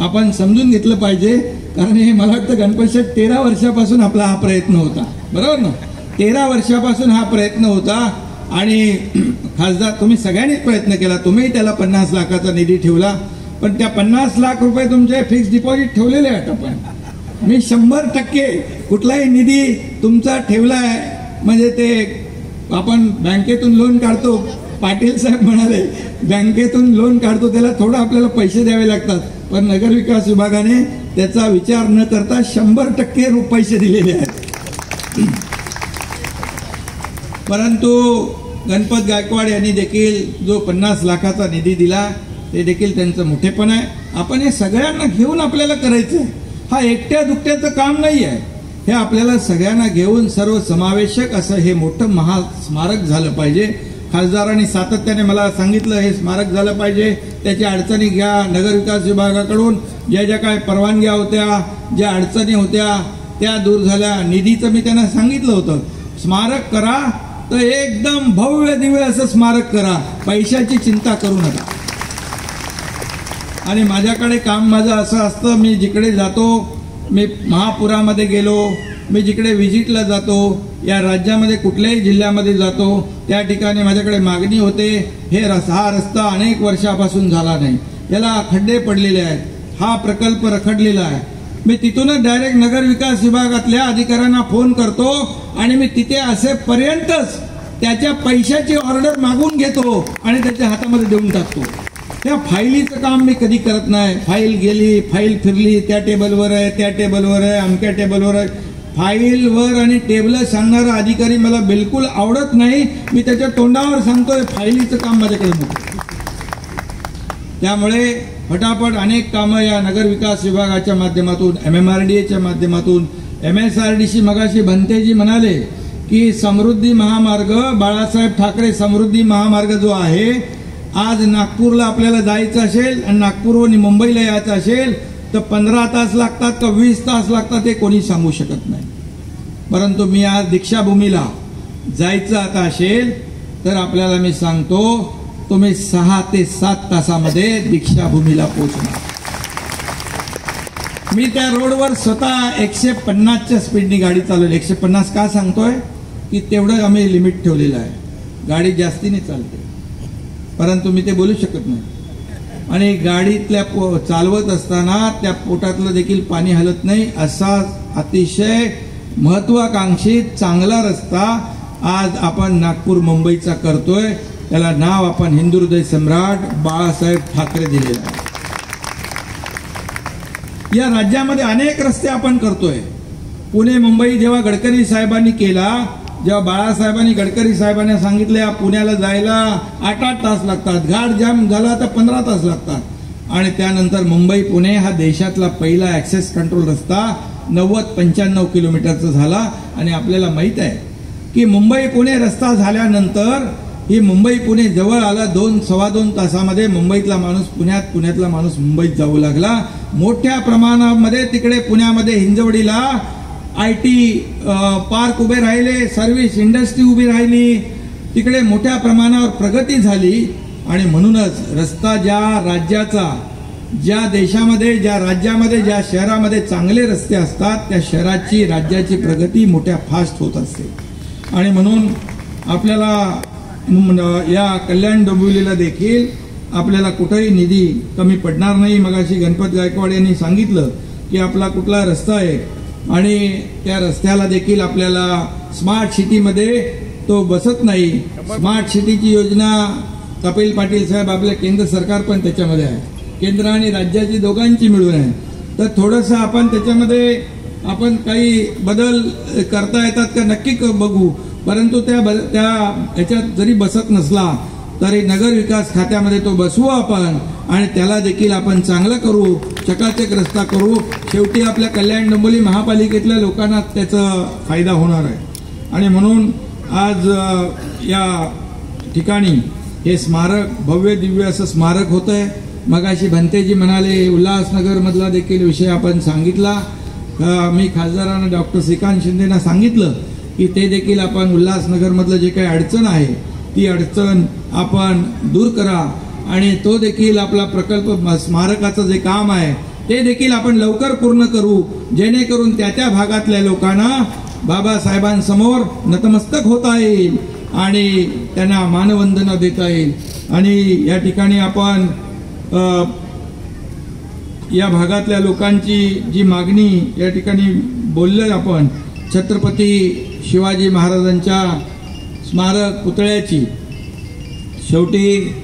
आपण समजून घेतलं पाहिजे. कारण हे मला वाटतं गणपतशेठ 13 वर्षापासून आपला हा प्रयत्न होता, बरोबर ना? 13 वर्षापासून हा प्रयत्न होता आणि खासदार तुम्ही सगळ्यांनीच प्रयत्न केला. तुम्ही त्याला 50 लाखाचा निधी ठेवला, पण त्या 50 लाख रुपये तुमचे फिक्स डिपॉझिट ठेवलेले आहेत. आपण मी 100% कुठलाही निधी तुमचा ठेवलाय म्हणजे ते आपण बँकेतून लोन काढतो. पाटील साहेब म्हणाले बँकेतून लोन काढतो त्याला थोडं आपल्याला पैसे द्यावे लागतात, पण नगर विकास विभागाने त्याचा विचार न करता 100% पैसे दिलेले आहेत. परंतु गणपत गायकवाड यांनी देखील जो 50 लाखाचा निधी दिला ते देखील त्यांचं मोठेपण आहे. आपण हे सगळ्यांना घेऊन आपल्याला करायचं. हा एकट्या दुकट्याचं काम नाही आहे, हे आपल्याला सगळ्यांना घेऊन सर्व समावेशक असं हे मोठं महास्मारक झालं पाहिजे. खासदारांनी सातत्याने मला सांगितलं हे स्मारक झालं पाहिजे, त्याची अडचणी घ्या. नगर विकास विभागाकडून ज्या ज्या काय परवानग्या होत्या, ज्या अडचणी होत्या त्या दूर झाल्या. निधीचं मी त्यांना सांगितलं होतं, स्मारक करा तर एकदम भव्य दिव्य असं स्मारक करा, पैशाची चिंता करू नका. आणि माझ्याकडे काम माझं असं असतं, मी जिकडे जातो, मी महापुरामध्ये गेलो, मी जिकडे व्हिजिटला जातो, या राज्यामध्ये कुठल्याही जिल्ह्यामध्ये जातो, त्या ठिकाणी माझ्याकडे मागणी होते हा रस्ता अनेक वर्षापासून झाला नाही, याला खड्डे पडलेले आहेत, हा प्रकल्प रखडलेला आहे. मी तिथूनच डायरेक्ट नगर विकास विभागातल्या अधिकाऱ्यांना फोन करतो आणि मी तिथे असेपर्यंतच त्याच्या पैशाची ऑर्डर मागून घेतो आणि त्याच्या हातामध्ये देऊन टाकतो. त्या फाईलीचं काम मी कधी करत नाही. फाईल गेली, फाईल फिरली, त्या टेबलवर आहे, त्या टेबलवर आहे, अमक्या टेबलवर आहे. फाईलवर आणि टेबल सांगणारा अधिकारी मला बिलकुल आवडत नाही. मी त्याच्या तोंडावर सांगतोय फाईलीचं काम माझ्याकडे नको. त्यामुळे फटाफट अनेक कामं या नगर विकास विभागाच्या माध्यमातून, MMRDAच्या माध्यमातून, MSRDC मगाशी भंतेजी म्हणाले की समृद्धी महामार्ग, बाळासाहेब ठाकरे समृद्धी महामार्ग जो आहे, आज नागपूरला आपल्याला जायचं असेल आणि नागपूरवरून मुंबईला यायचं असेल तर 15 तास लागतात का 20 तास लागतात हे कोणी सांगू शकत नाही. परंतु मी आज दीक्षाभूमीला जायचं आता असेल तर आपल्याला मी सांगतो तुम्ही 6 ते 7 तासामध्ये दीक्षाभूमीला पोहोचणार. मी त्या रोडवर स्वतः 150च्या स्पीडनी गाडी चालवली. 150 का सांगतोय? की तेवढं आम्ही लिमिट ठेवलेलं आहे, गाडी जास्तीने चालते, परंतु मी ते बोलू शकत नाही. आणि गाडीतल्या चालवत असताना त्या पोटातलं देखील पाणी हलत नाही, असा अतिशय महत्वाकांक्षी चांगला रस्ता आज आपण नागपूर मुंबईचा करतोय. त्याला नाव आपण हिंदू हृदय सम्राट बाळासाहेब ठाकरे दिलेलं आहे. या राज्यामध्ये अनेक रस्ते आपण करतोय. पुणे मुंबई जेव्हा गडकरी साहेबांनी केला, जेव्हा बाळासाहेबांनी गडकरी साहेबांनी सांगितले पुण्याला जायला 8-8 तास लागतात, घाट जाम झाला तर 15 तास लागतात, आणि त्यानंतर मुंबई पुणे हा देशातला पहिला ऍक्सेस कंट्रोल रस्ता 90-95 किलोमीटरचा झाला. आणि आपल्याला माहित आहे की मुंबई पुणे रस्ता झाल्यानंतर ही मुंबई पुणे जवळ आला. 2-2.25 तासामध्ये मुंबईतला माणूस पुण्यात, पुण्यातला माणूस मुंबईत जाऊ लागला. मोठ्या प्रमाणामध्ये तिकडे पुण्यामध्ये हिंजवडीला IT पार्क उभे राहिले, सर्व्हिस इंडस्ट्री उभी राहिली, तिकडे मोठ्या प्रमाणावर प्रगती झाली. आणि म्हणूनच रस्ता ज्या राज्याचा, ज्या देशामध्ये, ज्या राज्यामध्ये, ज्या शहरामध्ये चांगले रस्ते असतात त्या शहराची, राज्याची प्रगती मोठ्या फास्ट होत असते. आणि म्हणून आपल्याला या कल्याण डोंबिवलीला देखील आपल्याला कुठेही निधी कमी पडणार नाही. मगाशी गणपत गायकवाड यांनी सांगितलं की आपला कुठला रस्ता आहे आणि त्या रस्त्याला देखील आपल्याला स्मार्ट सिटीमध्ये तो बसत नाही. स्मार्ट सिटीची योजना कपिल पाटील साहेब आपल्या केंद्र सरकार पण त्याच्यामध्ये आहे, केंद्र आणि राज्याची दोघांची मिळून आहे. तर थोडंसं आपण त्याच्यामध्ये आपण काही बदल करता येतात का नक्की बघू. परंतु त्या याच्यात जरी बसत नसला तरी नगर विकास खात्यामध्ये तो बसवू आपण आणि त्याला देखील आपण चांगलं करू, चकाचक रस्ता करू. शेवटी आपल्या कल्याण डोंबिवली महापालिकेतल्या लोकांना त्याचा फायदा होणार आहे. आणि म्हणून आज या ठिकाणी हे स्मारक भव्य दिव्य असं स्मारक होतंय. मगाशी भंतेजी म्हणाले उल्हासनगर मधला देखील विषय आपण सांगितला. मी खासदारांना डॉक्टर श्रीकांत शिंदेना सांगितलं की ते देखील आपण उल्हासनगर मधलं जे काही अडचण आहे ती अडचण आपण दूर करा आणि तो देखील आपला प्रकल्प स्मारकाचं जे काम आहे ते देखील आपण लवकर पूर्ण करू, जेणेकरून त्या भागातल्या लोकांना बाबासाहेबांसमोर नतमस्तक होता येईल आणि त्यांना मानवंदना देता येईल. आणि या ठिकाणी आपण या भागातल्या लोकांची जी मागणी या ठिकाणी बोललो आपण, छत्रपती शिवाजी महाराजांच्या स्मारक पुतळ्याची, शेवटी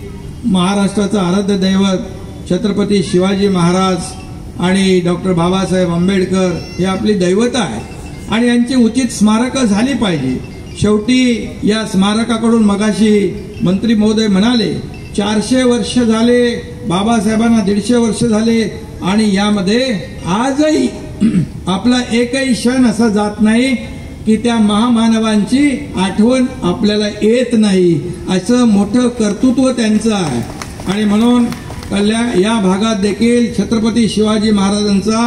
महाराष्ट्राचं आराध्य दैवत छत्रपती शिवाजी महाराज आणि डॉक्टर बाबासाहेब आंबेडकर हे आपली दैवत आहे आणि यांची उचित स्मारकं झाली पाहिजे. शेवटी या स्मारकाकडून मगाशी मंत्री महोदय म्हणाले 400 वर्ष झाले, बाबासाहेबांना 150 वर्ष झाले आणि यामध्ये आजही आपला एकही क्षण असा जात नाही की त्या महामानवांची आठवण आपल्याला येत नाही. असं मोठं कर्तृत्व त्यांचं आहे. आणि म्हणून या भागात देखील छत्रपती शिवाजी महाराजांचा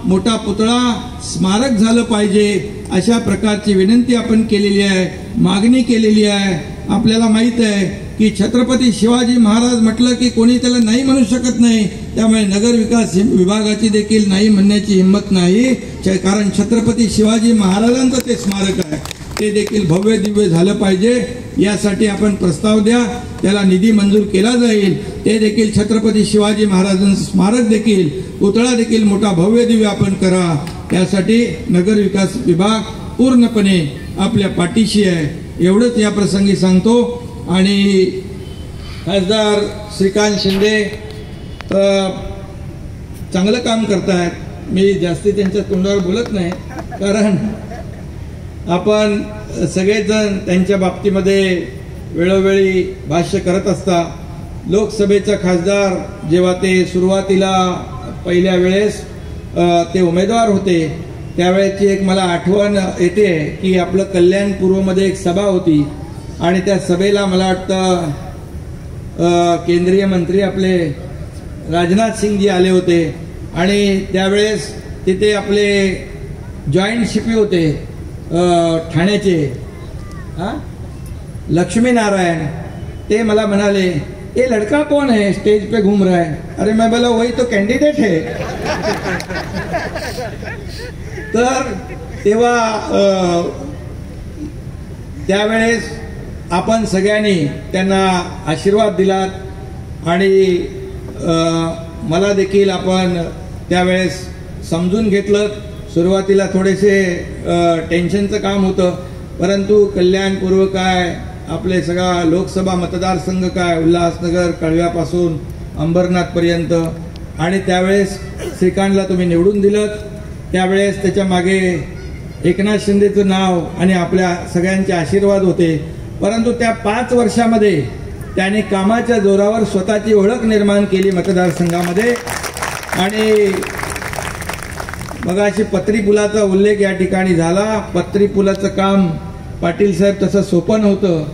मोठा पुतळा स्मारक झालं पाहिजे अशा प्रकारची विनंती आपण केलेली आहे, मागणी केलेली आहे. आपल्याला माहित आहे की छत्रपती शिवाजी महाराज म्हटलं की कोणी त्याला नाही म्हणू शकत नाही. त्यामुळे नगर विकास विभागाची देखील नाही म्हणण्याची हिंमत नाही, कारण छत्रपती शिवाजी महाराजांचं ते स्मारक आहे, ते देखील भव्य दिव्य झालं पाहिजे. यासाठी आपण प्रस्ताव द्या, त्याला निधी मंजूर केला जाईल. ते देखील छत्रपती शिवाजी महाराजांचं स्मारक देखील, पुतळा देखील मोठा भव्य दिव्य आपण करा. त्यासाठी नगर विकास विभाग पूर्णपणे आपल्या पाठीशी आहे. एवढंच या प्रसंगी सांगतो. आणि खासदार श्रीकांत शिंदे चांगलं काम करतायत. मी जास्ती त्यांच्या तोंडावर बोलत नाही, कारण आपण सगळेजण त्यांच्या बाबतीमध्ये वेळोवेळी भाष्य करत असता. लोकसभेचा खासदार जेव्हा ते सुरुवातीला पहिल्या वेळेस ते उमेदवार होते त्यावेळेची एक मला आठवण येते की आपलं कल्याण पूर्वमध्ये एक सभा होती आणि त्या सभेला मला वाटतं केंद्रीय मंत्री आपले राजनाथ सिंगजी आले होते आणि त्यावेळेस तिथे आपले जॉईंट शिपी होते ठाण्याचे लक्ष्मीनारायण. ते मला म्हणाले ये लड़का कौन है स्टेज पे घूम रहा है. अरे मैं बोला वही तो कैंडिडेट है. तर तेव्हा त्यावेळेस आपण सगळ्यांनी त्यांना आशीर्वाद दिलात आणि मला देखील आपण त्यावेळेस समजून घेतलं. सुरुवातीला थोडेसे टेन्शनचं काम होतं, परंतु कल्याणपूर्व काय, आपले सगळा लोकसभा मतदारसंघ काय, उल्हासनगर कळव्यापासून अंबरनाथपर्यंत, आणि त्यावेळेस श्रीकांतला तुम्ही निवडून दिलं. त्यावेळेस त्याच्या मागे एकनाथ शिंदेचं नाव आणि आपल्या सगळ्यांचे आशीर्वाद होते. परंतु त्या 5 वर्षामध्ये त्याने कामाच्या जोरावर स्वतःची ओळख निर्माण केली मतदारसंघामध्ये. आणि मगाशी पत्री पुलाचा उल्लेख या ठिकाणी झाला. पत्री पुलाचं काम पाटील साहेब तसं सोपं नव्हतं.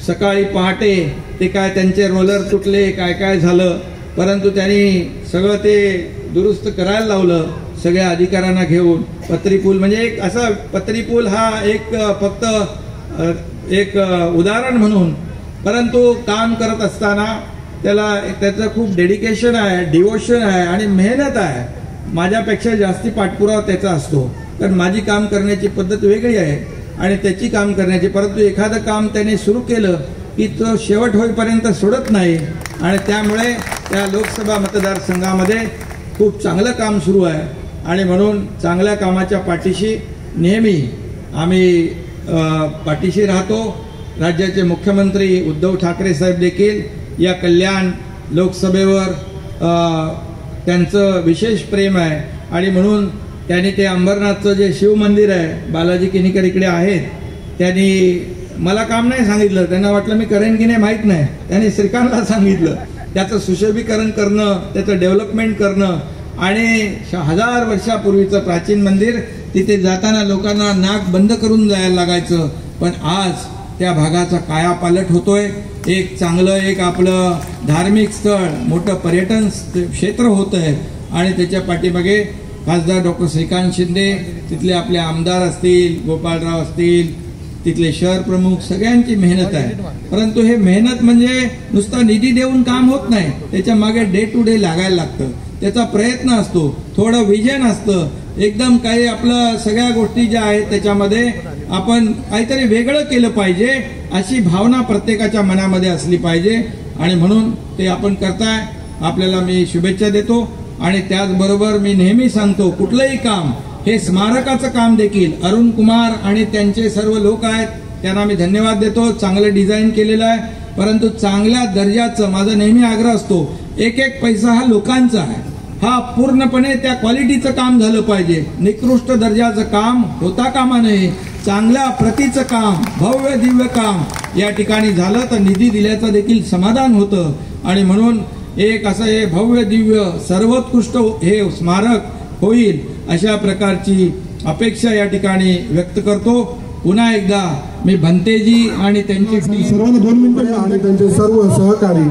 सकाळी पहाटे ते काय त्यांचे रोलर तुटले, काय काय झालं, परंतु त्यांनी सगळं ते दुरुस्त करायला लावलं सगळ्या अधिकाऱ्यांना घेऊन. पत्री पूल म्हणजे एक असा, पत्री पूल हा एक फक्त एक उदाहरण म्हणून, परंतु काम करत असताना त्याचं खूप डेडिकेशन आहे, डिवोशन आहे आणि मेहनत आहे. माझ्यापेक्षा जास्ती पाठपुरावा त्याचा असतो, कारण माझी काम करण्याची पद्धत वेगळी आहे आणि त्याची काम करण्याची. परंतु एखादं काम त्याने सुरू केलं की तो शेवट होईपर्यंत सोडत नाही आणि त्यामुळे त्या लोकसभा मतदारसंघामध्ये खूप चांगलं काम सुरू आहे. आणि म्हणून चांगल्या कामाच्या पाठीशी नेहमी आम्ही पाठीशी राहतो. राज्याचे मुख्यमंत्री उद्धव ठाकरे साहेब देखील या कल्याण लोकसभेवर त्यांचं विशेष प्रेम आहे आणि म्हणून त्यांनी ते अंबरनाथचं जे शिव मंदिर आहे, बालाजी किनीकर इकडे आहेत, त्यांनी मला काम नाही सांगितलं. त्यांना वाटलं मी करेन की नाही माहीत नाही. त्यांनी श्रीकांतला सांगितलं त्याचं सुशोभीकरण करणं, त्याचं डेव्हलपमेंट करणं. आणि 1000 वर्षापूर्वीचं प्राचीन मंदिर, तिथे जाताना लोकांना नाक बंद करून जायला लागायचं, पण आज त्या भागाचा कायापालट होतोय. एक चांगलं एक आपलं धार्मिक स्थळ, मोठं पर्यटन क्षेत्र होत आहे आणि त्याच्या पाठीमागे खासदार डॉक्टर श्रीकांत शिंदे, तिथले आपले आमदार असतील, गोपाळराव असतील, तिथले शहर प्रमुख, सगळ्यांची मेहनत आहे. परंतु हे मेहनत म्हणजे नुसतं निधी देऊन काम होत नाही, त्याच्या मागे डे टू डे लागायला लागतं, त्याचा प्रयत्न असतो, थोडं विजन असतं, एकदम काही आपलं सगळ्या गोष्टी ज्या आहेत त्याच्यामध्ये आपण काहीतरी वेगळं केलं पाहिजे अशी भावना प्रत्येकाच्या मनामध्ये असली पाहिजे. आणि म्हणून ते आपण करताय, आपल्याला मी शुभेच्छा देतो. आणि त्याचबरोबर मी नेहमी सांगतो, कुठलंही काम, हे स्मारकाचं काम देखील अरुण कुमार आणि त्यांचे सर्व लोक आहेत, त्यांना मी धन्यवाद देतो. चांगलं डिझाईन केलेलं आहे, परंतु चांगल्या दर्जाचं, माझा नेहमी आग्रह असतो, एक एक पैसा हा लोकांचा आहे, हा पूर्णपणे त्या क्वालिटीचं काम झालं पाहिजे. निकृष्ट दर्जाचं काम होता कामा नये. चांगल्या प्रतीचं काम, भव्य दिव्य काम या ठिकाणी झालं तर निधी दिल्याचं देखील समाधान होतं. आणि म्हणून एक असं हे भव्य दिव्य सर्वोत्कृष्ट हे स्मारक होईल अशा प्रकारची अपेक्षा या ठिकाणी व्यक्त करतो. पुन्हा एकदा मी भंतेजी आणि त्यांचे सर्वांना 2 मिनिटं आणि त्यांचे सर्व सहकारी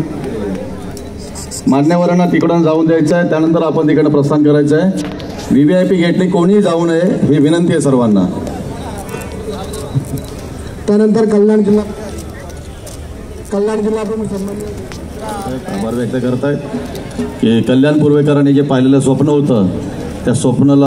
मान्यवरांना तिकडून जाऊन द्यायचं आहे, त्यानंतर आपण तिकडे प्रस्थान करायचं आहे. VVIP गेटने कोणीही जाऊ नये ही विनंती आहे सर्वांना. त्यानंतर कल्याण जिल्हा प्रमुख आभार व्यक्त करतायत की कल्याण पूर्वेकरांनी जे पाहिलेलं स्वप्न होतं त्या स्वप्नाला